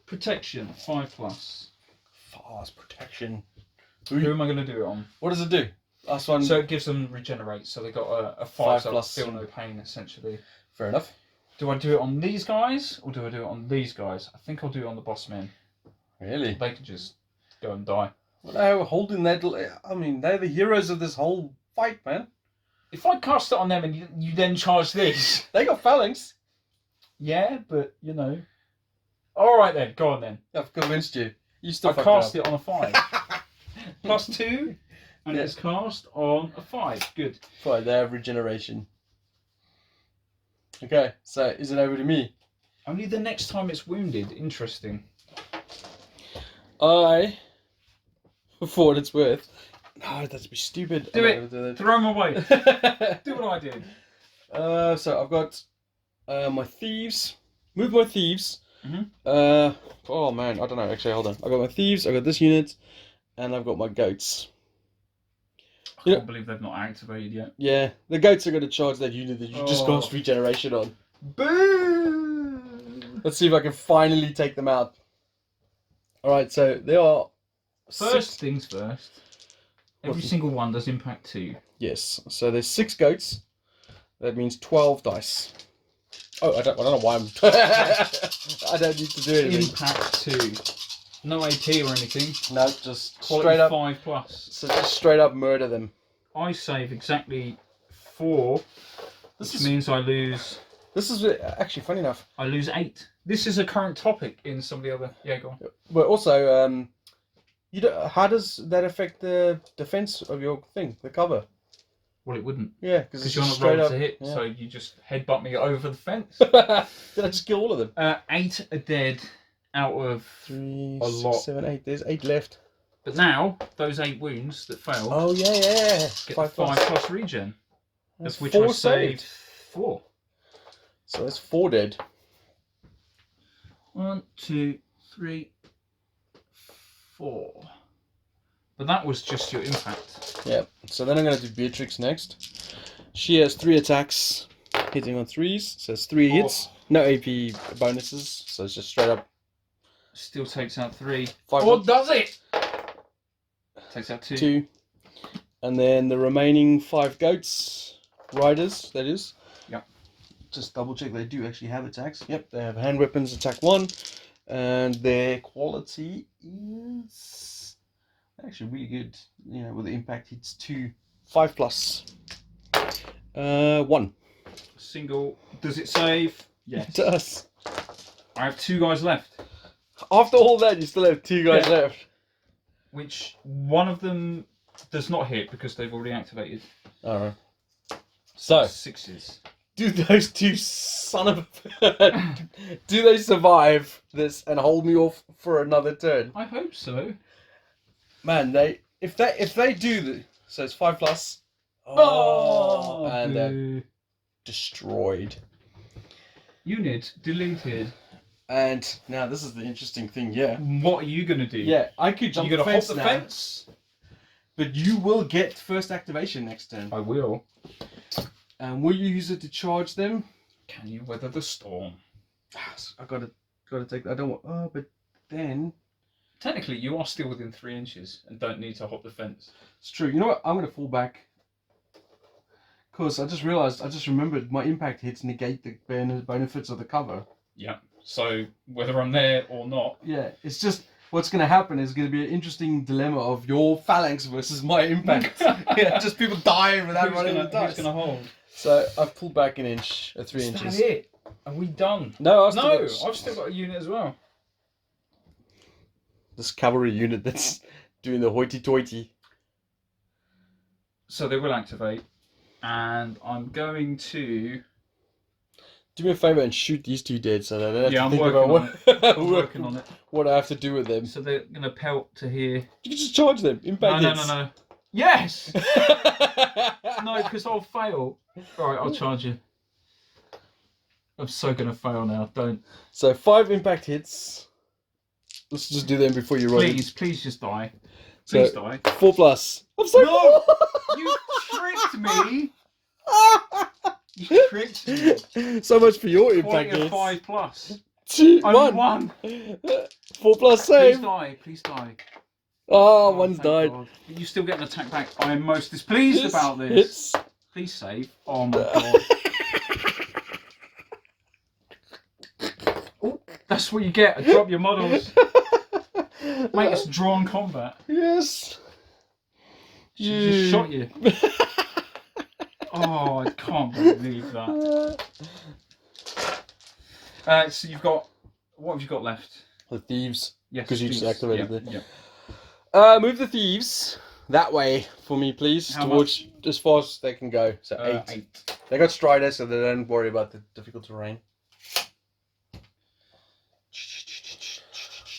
Protection 5+. Fast protection. Who am I going to do it on? What does it do? Last one. So it gives them regenerate. So they got a 5 so 5+. feel no pain essentially. Fair enough. Do I do it on these guys or do I do it on these guys? I think I'll do it on the boss men. Really? They can just go and die. Well, they're holding that. I mean, they're the heroes of this whole fight, man. If I cast it on them and you then charge these. They got phalanx. Yeah, but you know. Alright then, go on then. I've convinced you. You still I fucked cast it it on a 5. +2, and Yeah. it's cast on a 5. Good. Fine, they have regeneration. Okay, so is it over to me? Only the next time it's wounded. Interesting. I, for what it's worth. No, that'd be stupid. Do I'm it. not gonna do Throw them away. that. Do what I did. So I've got my thieves. Move my thieves. Mhm. Oh man, I don't know. Actually, hold on. I got my thieves. I got this unit, and I've got my goats. I can't believe they've not activated yet. Yeah, the goats are going to charge that unit that you just Oh. cast regeneration on. Boo! Let's see if I can finally take them out. All right, so there are First things first. Every What's- single one does impact 2. Yes, so there's 6 goats. That means 12 dice. Oh, I don't know why I'm. I don't need to do anything. Impact 2. No AP or anything. No, just Quality straight up. 5+. So just straight up murder them. I save exactly 4, This which is means I lose This is actually funny enough. I lose 8. This is a current topic in some of the other. Yeah, go on. But also, you don't, how does that affect the defense of your thing, the cover? Well, it wouldn't. Yeah, because Because it's you're just not straight rolled up. to hit, Yeah. so you just headbutt me over the fence. Did I just kill all of them? 8 are dead out of 3, a 6, lot. 7, 8. There's 8 left. But now, those 8 wounds that failed Oh yeah. get 5 5 plus. plus regen. That's Of which 4 I saved saved. 4. So that's 4 dead. 1, 2, 3, 4. But that was just your impact. Yeah. So then I'm gonna do Beatrix next. She has 3 attacks, hitting on 3s. So it's 3 hits. No AP bonuses. So it's just straight up. Still takes out 3. 5 Oh, does it? Takes out 2. 2. And then the remaining 5 goats, riders, that is. Yep. Just double check they do actually have attacks. Yep, they have hand weapons, attack 1. And their quality is actually really good. You know, with the impact hits 2, 5 plus. 1. Single. Does it save? Yes. It does. I have 2 guys left. After all that, you still have 2 guys left. Which one of them does not hit because they've already activated. Alright. So, 6s. do those 2 son of a... do they survive this and hold me off for another turn? I hope so. Man, if they do so it's 5 plus. And they're boo. destroyed. Unit deleted. And now this is the interesting thing. Yeah. What are you gonna do? Yeah, I could jump You the gonna hop fence the now, fence? but you will get first activation next turn. I will. And will you use it to charge them? Can you weather the storm? I gotta take that. I don't want. Oh, but then Technically, you are still within 3 inches and don't need to hop the fence. it's true. You know what? I'm gonna fall back. Because I just remembered my impact hits negate the benefits of the cover. Yeah. So whether I'm there or not. Yeah, it's just what's going to happen is going to be an interesting dilemma of your phalanx versus my impact. Yeah, just people dying without running the dice. Who's gonna hold? So I've pulled back an inch, 3 Is inches. that it? Are we done? No, I've still got a unit as well. this cavalry unit that's doing the hoity-toity. So they will activate, and I'm going to. Do me a favour and shoot these 2 dead so that I don't have to I'm think working about on it. I'm working on it. what I have to do with them. So they're gonna pelt to here. You can just charge them. Impact hits. No. Yes. No, because I'll fail. Right, I'll charge you. I'm so gonna fail now. Don't. So 5 impact hits. Let's just do them before you roll. Please just die. Please So, die. 4 plus. I'm so No! You tricked me! You tricked me. So much for your Quality impact of hits. 5 plus. 2, Only 1. 1. 4 plus Please save. die. Please die. Oh, one's thank died. God. But you still get an attack back. I am most displeased This about this. hits. Please save. Oh my God. Oh, that's what you get. Drop your models. Make us drawn combat. Yes. She just shot you. Oh, I can't believe that. So you've got. What have you got left? The thieves. Yes. Because you just thieves. activated Yeah, it. yeah. Move the thieves that way for me, please. How towards as far as they can go. So 8. 8. They got Strider, so they don't worry about the difficult terrain.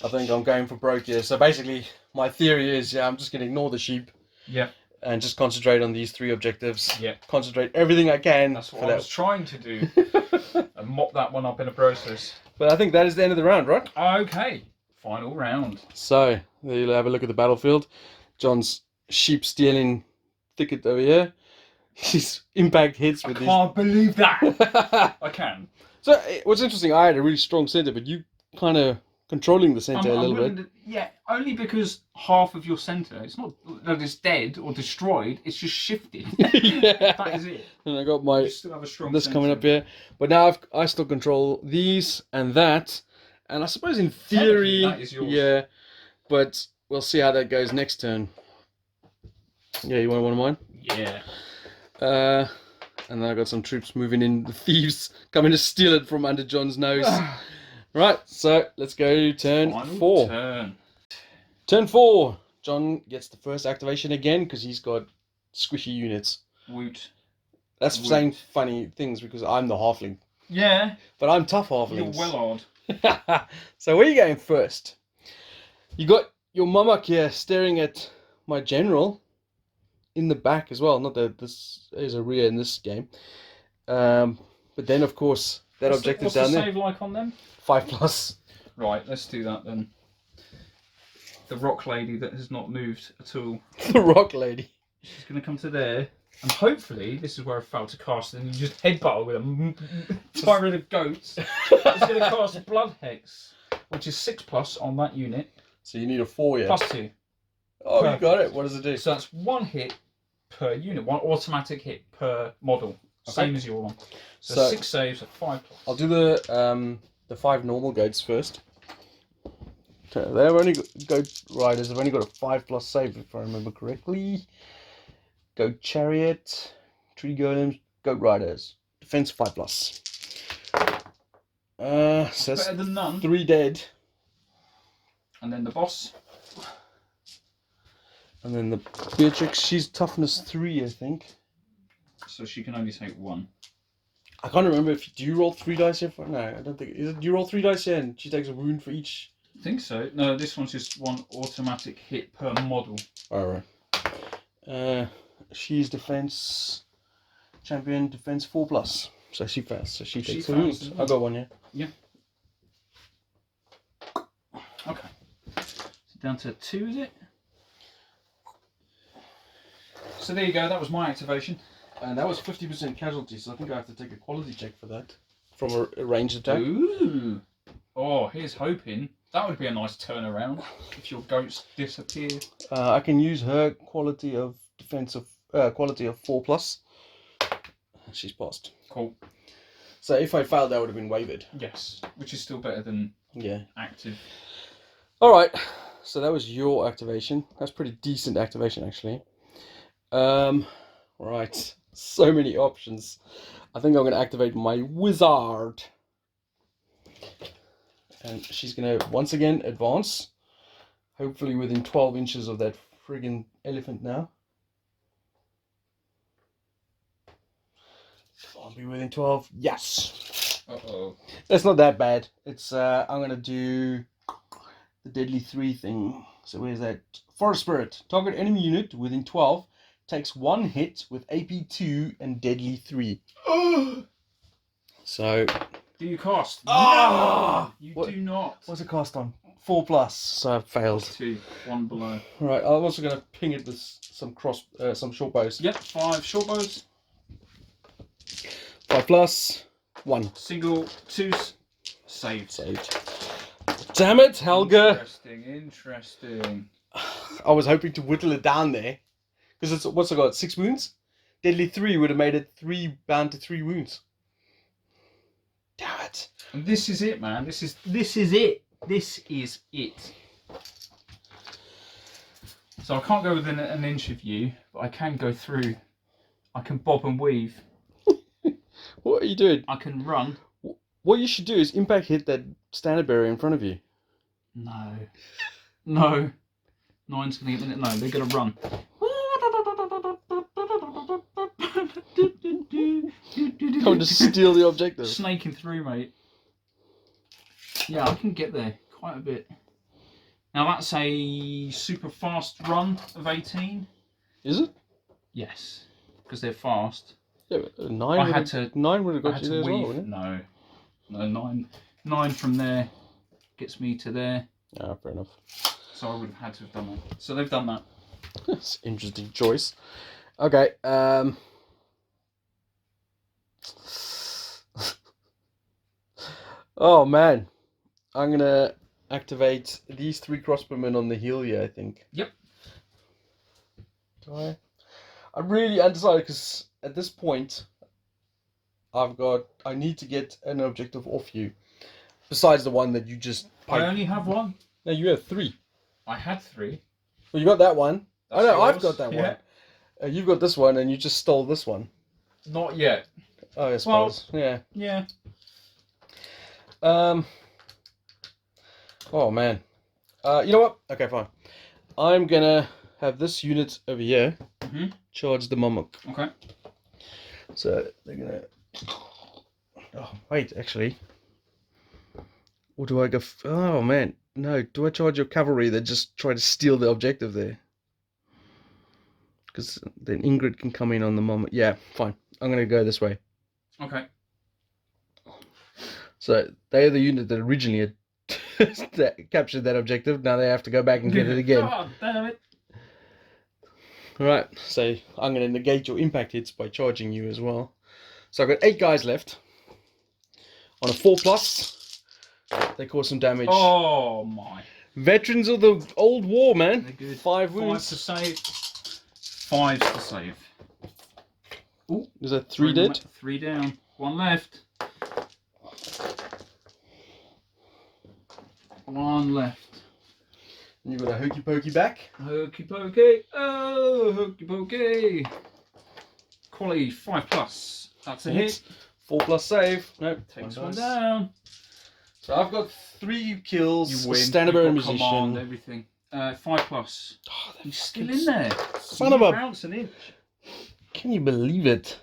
I think I'm going for broke here. So basically, my theory is, I'm just going to ignore the sheep. Yeah. And just concentrate on these 3 objectives. Yeah. Concentrate everything I can. That's what for I that. was trying to do. And mop that one up in a process. But I think that is the end of the round, right? Okay. Final round. So, there you'll have a look at the battlefield. John's sheep stealing thicket over here. His impact hits I with can't believe that. these. I can. So, what's interesting, I had a really strong centre, but you kind of controlling the centre a little bit. Yeah, only because half of your centre, it's not that it's dead or destroyed, it's just shifted. Yeah. That is it. And I got my You still have a strong this coming up here, but now I still control these and that, and I suppose in theory, Technically, that is yours. yeah, but we'll see how that goes next turn. Yeah, you want one of mine? Yeah. And then I got some troops moving in. The thieves coming to steal it from under John's nose. Right, so let's go turn Final 4. turn. Turn 4. John gets the first activation again because he's got squishy units. Woot. That's Woot. saying funny things because I'm the halfling. Yeah. But I'm tough halflings. You're well odd. So where are you going first? You got your Mamak here staring at my general in the back as well. Not that this is a rear in this game. But then, of course, that objective's down there. What's the save like on them? 5+. Right, let's do that then. The rock lady that has not moved at all. The rock lady. She's going to come to there. And hopefully, this is where I failed to cast, and you just headbutt her with a tyrant of goats. It's going to cast Blood Hex, which is 6+ on that unit. So you need a 4, yeah? +2. Oh, Perfect. you got it. What does it do? So that's 1 hit per unit, 1 automatic hit per model. Okay. Same as your one. So 6 saves at 5+. I'll do the 5 normal goats first. Okay, they've only got goat riders. They've only got a 5+ save if I remember correctly. Goat chariot, tree golems, goat riders, defense 5+. So Better than none. 3 dead. And then the boss. And then the Beatrix, she's toughness 3, I think. So she can only take 1. I can't remember if do you roll 3 dice here? No, I don't think. Do you roll 3 dice here and she takes a wound for each? I think so. No, this one's just 1 automatic hit per model. Alright. She's defense champion, defense 4+. So she fast. So she takes a wound. I got 1, yeah. Yeah. Okay. So down to 2, is it? So there you go. That was my activation. And that was 50% casualty, so I think I have to take a quality check for that. From a ranged attack. Ooh. Oh, here's hoping. That would be a nice turnaround if your goats disappear. I can use her quality of defense of quality of 4+. She's passed. Cool. So if I failed, that would have been wavered. Yes, which is still better than active. All right. So that was your activation. That's pretty decent activation, actually. Right. So many options. I think I'm going to activate my wizard. And she's going to, once again, advance. Hopefully within 12 inches of that friggin' elephant now. I'll be within 12. Yes! Uh-oh. That's not that bad. It's, I'm going to do the deadly 3 thing. So where's that? Forest Spirit. Target enemy unit within 12. Takes 1 hit with AP 2 and deadly 3. So... Do you cast? Oh! No, you do not. What's it cost on? 4+, so I failed. 2, 1 below. Right, I'm also going to ping it with some short bows. Yep, 5 short bows. 5+, 1. Single, 2 saved. Saved. Damn it, Helga! Interesting. I was hoping to whittle it down there. Because it's, what's I got, 6 wounds? Deadly 3 would have made it 3 bound to 3 wounds. Damn it. And this is it, man. This is it. This is it. So I can't go within an inch of you, but I can go through. I can bob and weave. What are you doing? I can run. What you should do is impact hit that standard barrier in front of you. No. No. 9's going to get me. No, they're going to run. Come to steal the objective. Snaking through, mate. Yeah, I can get there quite a bit. Now that's a super fast run of 18. Is it? Yes, because they're fast. Yeah, but 9 would have got you there as well, wouldn't it? No, 9 from there gets me to there. Ah, fair enough. So I would have had to have done that. So they've done that. That's an interesting choice. Okay. Oh man, I'm gonna activate these 3 crossbowmen on the hill here, I think. Yep. Do I? I'm really undecided because at this point, I need to get an objective off you, besides the one that you just. I only have 1. No, you have 3. I had 3. Well, you got that one. That's oh no, yours. I've got that Yeah. one. You've got this one, and you just stole this one. Not yet. Oh, I suppose. Yeah. Yeah. Oh man. You know what? Okay, fine. I'm gonna have this unit over here charge the Momok. Okay. So they're gonna. Oh wait, actually. Or do I go? Oh man, no. Do I charge your cavalry that just try to steal the objective there? Because then Ingrid can come in on the Momok. Yeah, fine. I'm gonna go this way. Okay. So they're the unit that originally had that captured that objective. Now they have to go back and get it again. God damn it. Right, so I'm going to negate your impact hits by charging you as well. So I've got 8 guys left. On a 4+, they cause some damage. Oh my. Veterans of the old war, man. They're good. 5 5 wounds. to save. 5 to save. Ooh, is that 3 dead? 3 down. 1 left. 1 left. And you've got a hokey pokey back. Hokey pokey. Oh, hokey pokey. Quality 5+. That's a hit. 4+ save. Nope. Takes 1 down. So I've got 3 kills. You win. Stand You've and got musician. command, everything. 5+. Oh, He's still in there. Son of a- ounce an inch. Can you believe it?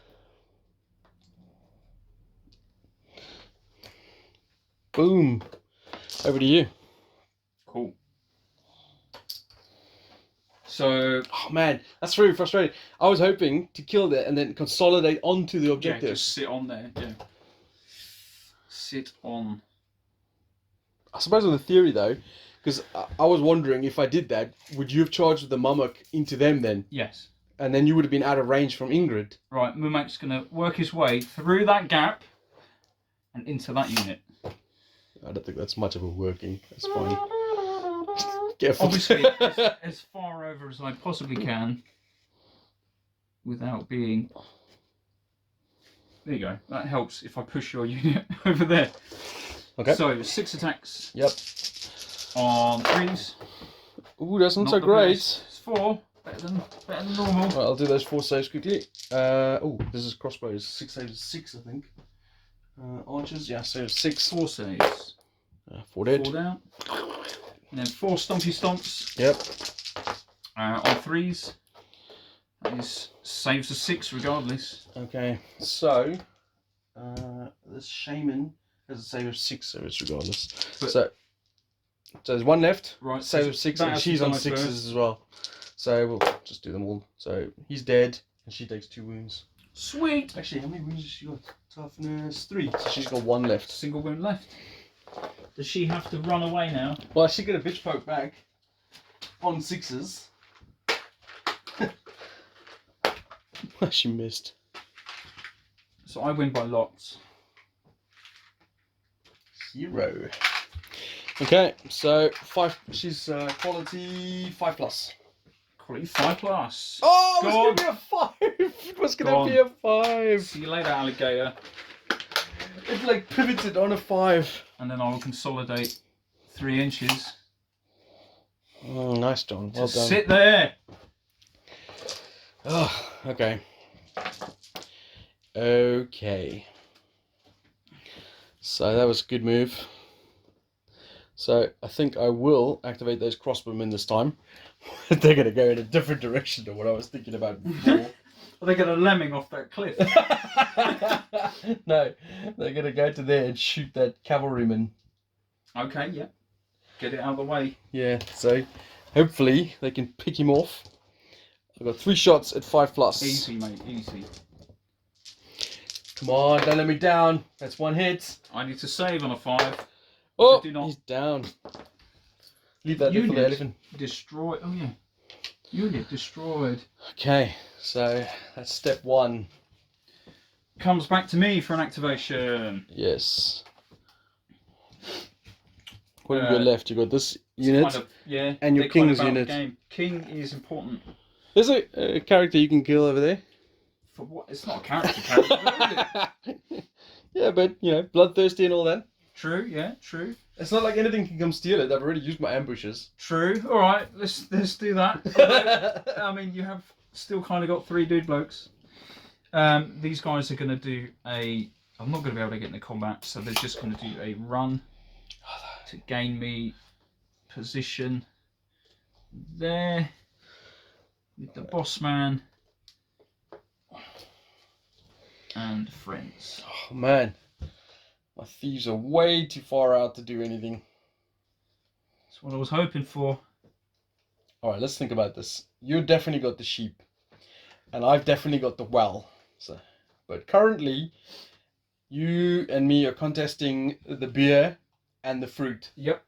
Boom. Over to you. Cool. So, Oh man, that's really frustrating. I was hoping to kill that and then consolidate onto the yeah, objective. just sit on there. Yeah. Sit on. I suppose on the theory though, because I was wondering if I did that, would you have charged the Momok into them then? Yes. And then you would have been out of range from Ingrid. Right, Mumak's going to work his way through that gap and into that unit. I don't think that's much of a working. That's fine. Careful. Obviously, as far over as I possibly can without being... There you go. That helps if I push your unit over there. Okay. So, 6 attacks. Yep. On 3s. Ooh, that's not so the great. best. It's 4. Better than normal. Right, I'll do those 4 saves quickly. Oh, this is crossbows. 6 saves, 6 I think. Archers, yeah, so 6. 4 saves. 4 dead. 4 down. And then 4 stompy stomps. Yep. On 3s. That is saves a 6 regardless. Okay, so this shaman has a save of 6, so it's regardless. But- so there's 1 left. Right. Save of 6, and she's on 6s as well. So we'll just do them all. So he's dead, and she takes 2 wounds. Sweet. Actually, how many wounds has she got? Toughness 3. So she's got 1 left. Single wound left. Does she have to run away now? Well, she got a bitch poke back on 6s. She missed. So I win by lots. 0. Okay, so 5. She's quality 5+. Quality 5+. Oh, it Go was gonna be a 5. It was Go gonna on. be a 5. See you later, alligator. It like pivoted on a 5. And then I will consolidate 3 inches. Oh, nice, John. Well done. Sit there. Oh, okay. Okay. So that was a good move. So I think I will activate those crossbowmen this time. They're going to go in a different direction to what I was thinking about before. Are they going to lemming off that cliff? No, they're going to go to there and shoot that cavalryman. Okay, yeah. Get it out of the way. Yeah, so hopefully they can pick him off. I've got 3 shots at 5+. Easy, mate, easy. Come on, don't let me down. That's 1 hit. I need to save on a 5. Oh, do not- he's down. Leave that there for the Unit elephant. destroyed. Oh, yeah. Unit destroyed. Okay, so that's step 1. Comes back to me for an activation. Yes. What have you got left? You got this unit. Kind of, yeah. and your they're kind king's of out of unit. the game. King is important. There's a character you can kill over there. For what? It's not a character, is it? Yeah, but you know, bloodthirsty and all that. True, yeah, true. It's not like anything can come steal it. I've already used my ambushes. True. All right, let's do that. I mean, you have still kind of got 3 dude blokes. These guys are going to do a... I'm not going to be able to get into combat, so they're just going to do a run to gain me position there with the boss man and friends. Oh man, my thieves are way too far out to do anything. That's what I was hoping for. Alright, let's think about this. You definitely got the sheep. And I've definitely got the well. So, but currently, you and me are contesting the beer and the fruit. Yep.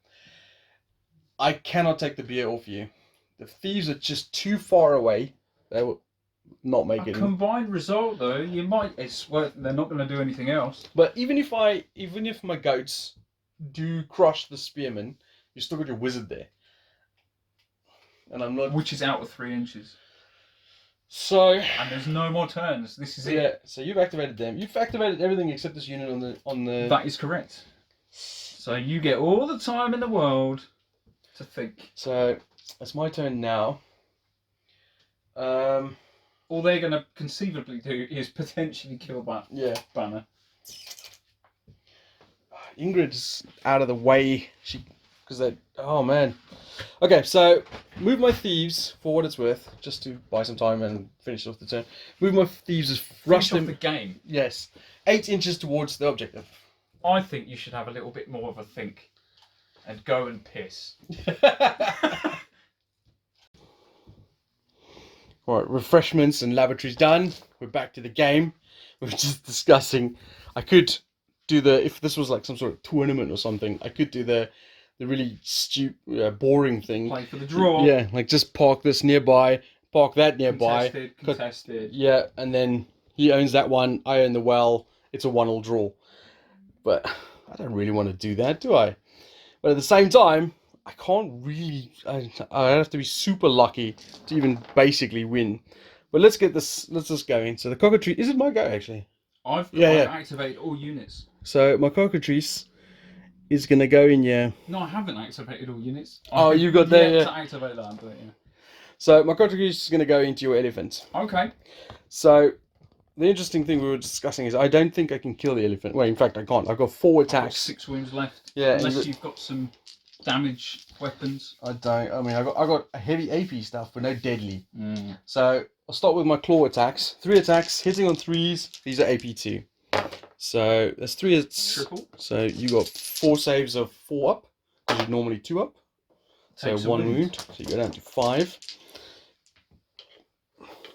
I cannot take the beer off you. The thieves are just too far away. They will not make A it. combined result, though, you might. It's worth. They're not going to do anything else. But even if my goats do crush the spearman, you still got your wizard there. And I'm not. Which is out of 3 inches. So. And there's no more turns. This is it. Yeah. So you've activated them. You've activated everything except this unit on the. That is correct. So you get all the time in the world to think. So it's my turn now. All they're going to conceivably do is potentially kill Banner. Ingrid's out of the way. Oh man. Okay, so move my thieves for what it's worth, just to buy some time and finish off the turn. Move my thieves as rush them. The game. Yes, 8 inches towards the objective. I think you should have a little bit more of a think, and go and piss. Alright, refreshments and lavatories done. We're back to the game. We were just discussing. I could do if this was like some sort of tournament or something, I could do the really boring thing. Play for the draw. Yeah, like just park this nearby, park that nearby. Contested. Yeah, and then he owns that one, I own the well. It's a 1-1 draw. But I don't really want to do that, do I? But at the same time, I can't really. I have to be super lucky to even basically win. But let's just go in. So the cockatrice. Is it my go actually? I've activated all units. So my cockatrice is gonna go in. Yeah. No, I haven't activated all units. Oh, you got there. Yeah. To activate that, but yeah. So my cockatrice is gonna go into your elephant. Okay. So the interesting thing we were discussing is I don't think I can kill the elephant. Well, in fact, I can't. I've got 4 attacks. I've got 6 wounds left. Yeah. Unless you've got some damage weapons. I don't. I mean, I got heavy AP stuff, but no deadly. Mm. So I'll start with my claw attacks. 3 attacks, hitting on 3s. These are AP2. So there's 3. It's triple. So you got 4 saves of 4 up, because you're normally 2 up. So 1 wound. So you go down to 5.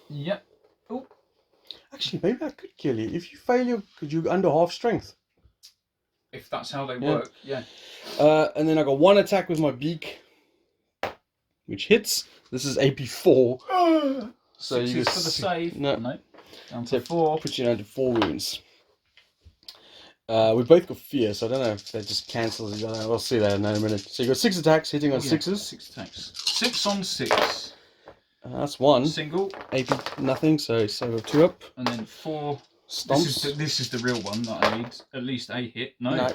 Yep. Oh. Actually, maybe I could kill you if you fail. Could you under half strength? If that's how they work, yeah. And then I got 1 attack with my beak, which hits. This is AP4. So you for the save. No. Down to 4. Puts you down to 4 wounds. We both got fear, so I don't know if that just cancels each other. We'll see that in a minute. So you got 6 attacks, hitting on 6s. 6 attacks. 6 on 6. That's 1. Single. AP nothing, so save of 2 up. And then 4 stomps. This is the real one that I need. At least a hit. No.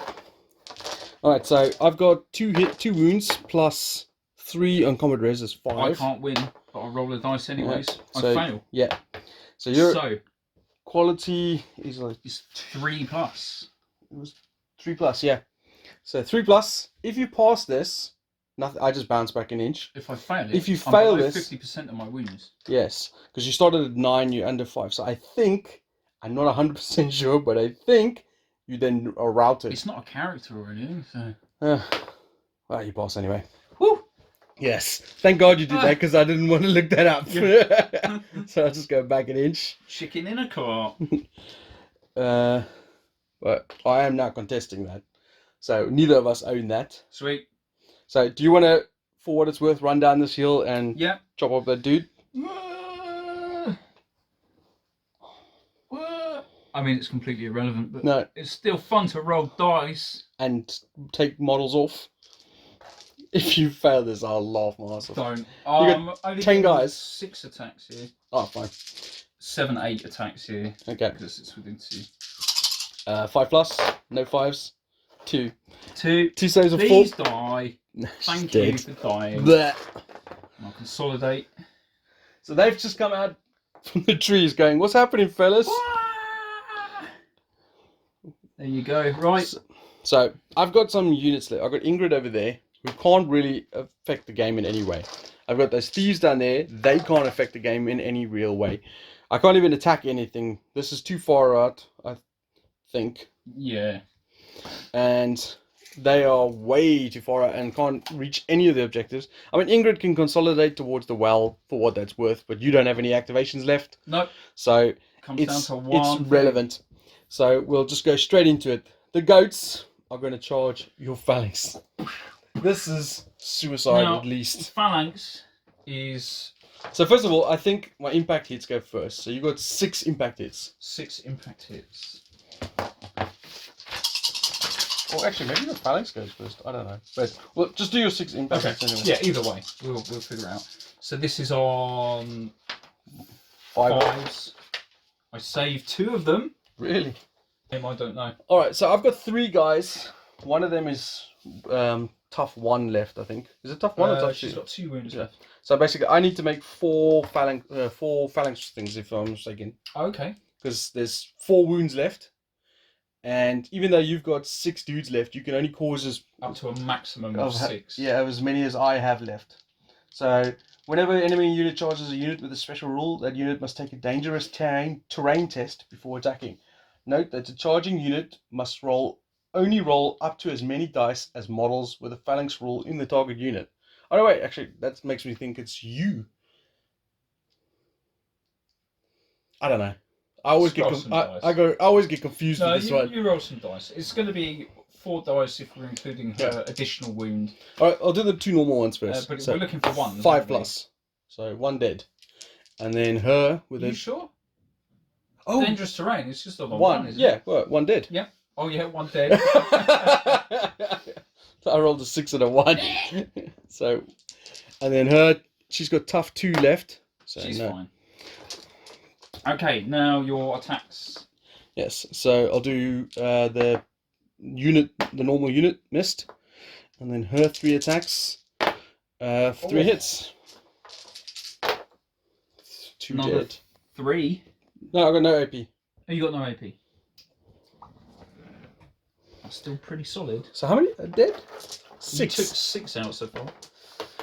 Alright, so I've got 2 wounds plus 3 uncommon res is 5. I can't win, but I'll roll the dice anyways. I fail. Yeah. So your quality is like... It's 3 plus. It was 3 plus, yeah. So 3 plus. If you pass this, nothing. I just bounce back an inch. If I fail it, if you fail I'm this, 50% of my wounds. Yes, because you started at 9, you're under 5. So I think, I'm not 100% sure, but I think you then are routed. It's not a character or anything, so. Well, you pass anyway. Woo! Yes. Thank God you did that, because I didn't want to look that up. Yeah. So I'll just go back an inch. Chicken in a cart. But I am now contesting that. So neither of us own that. Sweet. So do you want to, for what it's worth, run down this hill and chop off that dude? I mean, it's completely irrelevant, but no, it's still fun to roll dice. And take models off. If you fail this, I'll laugh my ass off. Don't. You got 10 guys. 6 attacks here. Oh, fine. 7, 8 attacks here. Okay. Because it's within 2. 5 plus. No 5s. 2. 2 saves of 4. Please die. Thank you for dying. Blech. I'll consolidate. So they've just come out from the trees going, "What's happening, fellas?" There you go. Right. So I've got some units left. I've got Ingrid over there, who can't really affect the game in any way. I've got those thieves down there. They can't affect the game in any real way. I can't even attack anything. This is too far out, I think. Yeah. And they are way too far out and can't reach any of the objectives. I mean, Ingrid can consolidate towards the well for what that's worth, but you don't have any activations left. Nope. So Comes down to one it's thing. relevant. So we'll just go straight into it. The goats are going to charge your phalanx. This is suicide Now, at least. Phalanx is So first of all, I think my impact hits go first. So you got 6 impact hits. 6 impact hits. Or actually, maybe the phalanx goes first. I don't know. But well, just do your 6 impact hits anyway. Yeah, either way, we'll figure out. So this is on 5. 5s. I saved 2 of them. Really? I don't know. All right. So I've got 3 guys. One of them is tough 1 left. I think. Is it tough 1 or tough 2? She's got 2 wounds left. So basically, I need to make 4 phalanx things, if I'm mistaken. Okay. Because there's 4 wounds left. And even though you've got 6 dudes left, you can only cause up to a maximum of 6. Yeah, as many as I have left. So whenever an enemy unit charges a unit with a special rule, that unit must take a dangerous terrain test before attacking. Note that the charging unit must only roll up to as many dice as models with a phalanx rule in the target unit. Oh no, wait, actually, that makes me think it's you. I don't know. I always get confused with this one. You roll some dice. It's going to be 4 dice if we're including her additional wound. All right, I'll do the 2 normal ones first. But we're looking for 1. 5 plus. So 1 dead. And then her with Are you sure? Oh, dangerous terrain. It's just a long one, isn't it? it? Well, 1 dead. Yeah. Oh yeah, 1 dead. So I rolled a 6 and a 1. So, and then her, she's got tough 2 left. So she's fine. Okay, now your attacks. Yes, so I'll do the normal unit missed, and then her 3 attacks, 3 hits, 2 Another dead. 3. No, I got no AP. Oh, you got no AP. That's still pretty solid. So how many are dead? 6. You took 6 out so far.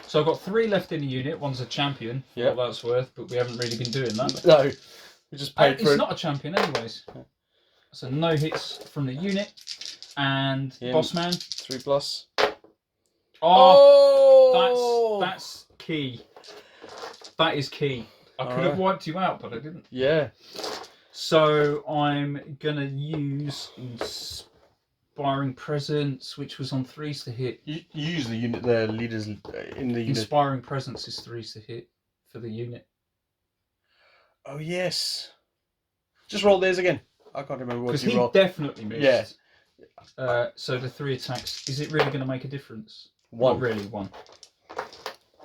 So I've got 3 left in the unit. One's a champion, for what that's worth, but we haven't really been doing that. No, we just paid for it. It's not a champion anyways. So no hits from the unit. And boss man. 3 plus. Oh! That's key. That is key. I could have wiped you out, but I didn't. Yeah. So I'm going to use Inspiring Presence, which was on 3s to hit. You use the leaders in the unit. Inspiring Presence is 3s to hit for the unit. Oh, yes. Just roll theirs again. I can't remember what you rolled. Because he definitely missed. Yeah. So the 3 attacks, is it really going to make a difference? 1. Not really, 1.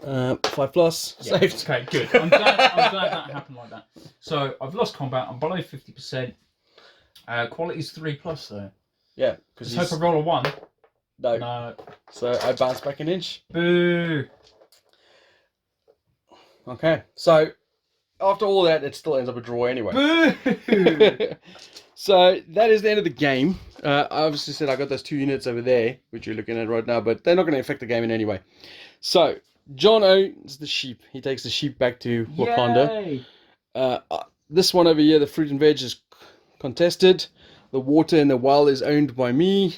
5 plus. Yeah. Saved. Okay, good. I'm glad that happened like that. So I've lost combat. I'm below 50%. Quality's 3 plus though. Yeah. Just hope I roll a 1. No. So I bounce back an inch. Boo. Okay. So after all that, it still ends up a draw anyway. Boo. So that is the end of the game. I obviously said I got those 2 units over there, which you're looking at right now, but they're not going to affect the game in any way. So John owns the sheep. He takes the sheep back to Wakanda. Yay. This one over here, the fruit and veg, is contested. The water in the well is owned by me.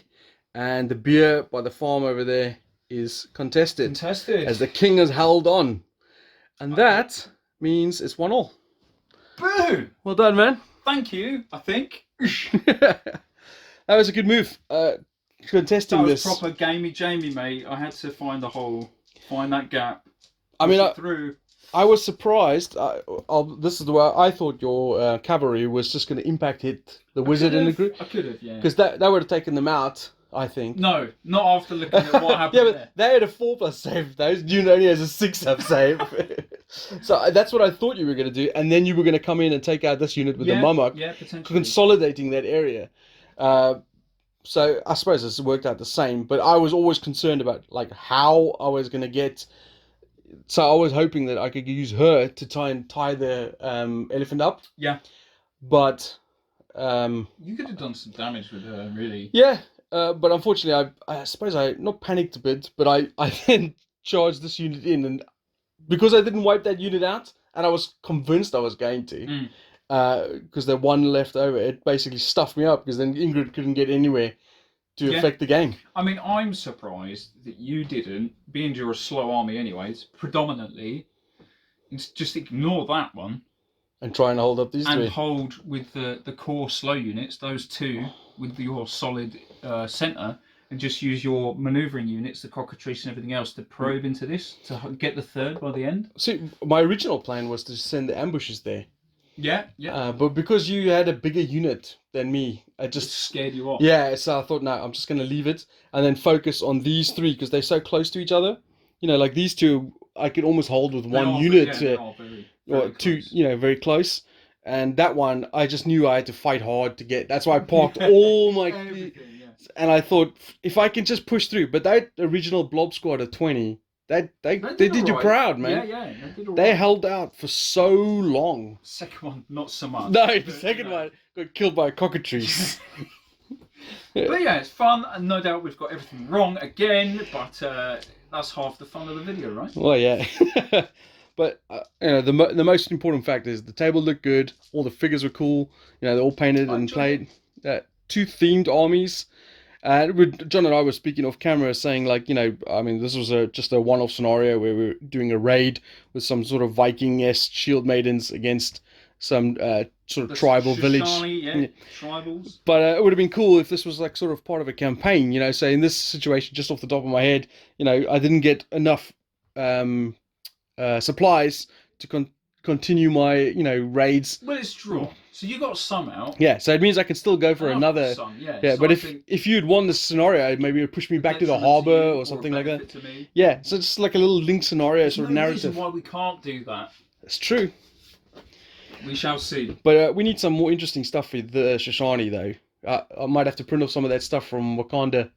And the beer by the farm over there is contested. As the king has held on. And that means it's 1-1. Boo. Well done, man. Thank you, I think. That was a good move. Contesting that was this. Proper gamey Jamie, mate. I had to find that gap. I mean, through. I was surprised. This is the way I thought your cavalry was just going to impact hit the wizard in the group. I could have, yeah. Because that would have taken them out, I think. No, not after looking at what happened. Yeah, but they had a 4 plus save. Those unit only has a 6 up save. So that's what I thought you were going to do, and then you were going to come in and take out this unit with the Mummock, potentially consolidating that area. So I suppose it's worked out the same, but I was always concerned about like how I was going to get so I was hoping that I could use her to tie the elephant up. Yeah. But you could have done some damage with her, really. yeah. But unfortunately, I suppose I not panicked a bit, but I then charged this unit in, and because I didn't wipe that unit out, and I was convinced I was going to, because the one left over, it basically stuffed me up because then Ingrid couldn't get anywhere to affect the game. I mean, I'm surprised that you didn't, being you're a slow army anyways, predominantly, just ignore that one. And try and hold up these three. And hold with the core slow units, those two, with your solid centre, and just use your manoeuvring units, the cockatrice and everything else, to probe into this, to get the third by the end. See, my original plan was to send the ambushes there. Yeah. But because you had a bigger unit than me, I just scared you off. Yeah, so I thought, no, I'm just going to leave it and then focus on these three because they're so close to each other. You know, like these two, I could almost hold with one unit. Or two, very close. And that one, I just knew I had to fight hard to get. That's why I parked all my... And I thought, if I can just push through. But that original blob squad of 20... They did you proud, man. Yeah, they did all They right. held out for so long. Second one, not so much. No, the second one got killed by a cockatrice. But yeah, it's fun, and no doubt we've got everything wrong again, but that's half the fun of the video, right? Well, yeah. But the most important fact is the table looked good. All the figures were cool. They're all painted and played. Two themed armies. John and I were speaking off camera, saying this was just a one-off scenario where we were doing a raid with some sort of Viking-esque shield maidens against some sort of tribal village. Tribals. But it would have been cool if this was like sort of part of a campaign. So in this situation, just off the top of my head, I didn't get enough supplies to continue my raids. Well, it's drawn, so you got some out. Yeah, so it means I can still go for another. Some, yeah, so but if you'd won this scenario, maybe it would push me back to the harbour or something like that. Yeah, so it's like a little link scenario. There's sort of no narrative. reason why we can't do that. It's true. We shall see. But we need some more interesting stuff with the Shoshani, though. I might have to print off some of that stuff from Wakaturu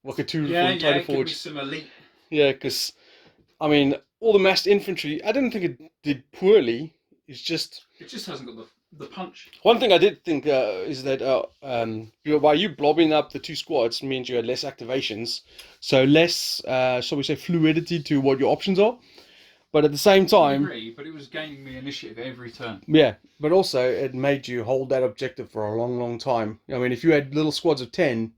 from Title Forge. Give me some elite. Yeah, because all the massed infantry, I didn't think it did poorly. It just hasn't got the punch. One thing I did think is that by you blobbing up the two squads means you had less activations, so less, shall we say, fluidity to what your options are. But at the same time, I agree, but it was gaining me initiative every turn. Yeah, but also it made you hold that objective for a long, long time. If you had little squads of 10,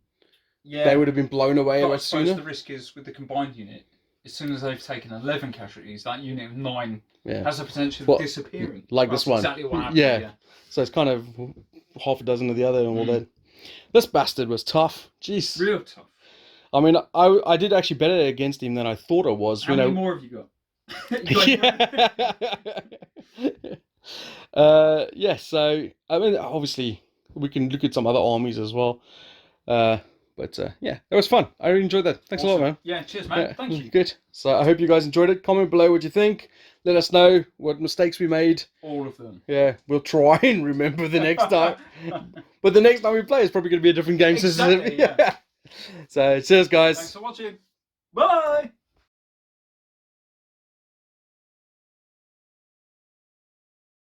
they would have been blown away much sooner. The risk is with the combined unit. As soon as they've taken 11 casualties, that unit of 9 has the potential of disappearing. Like this one. Exactly what happened. Yeah. So it's kind of half a dozen of the other and all that. This bastard was tough. Jeez. Real tough. I did actually better against him than I thought I was. How many more have you got? So obviously we can look at some other armies as well. But it was fun. I really enjoyed that. Thanks a lot, man. Yeah, cheers, man. Thank you. Good. So I hope you guys enjoyed it. Comment below what you think. Let us know what mistakes we made. All of them. Yeah, we'll try and remember the next time. But the next time we play is probably going to be a different game system. Yeah. So cheers, guys. Thanks for watching. Bye.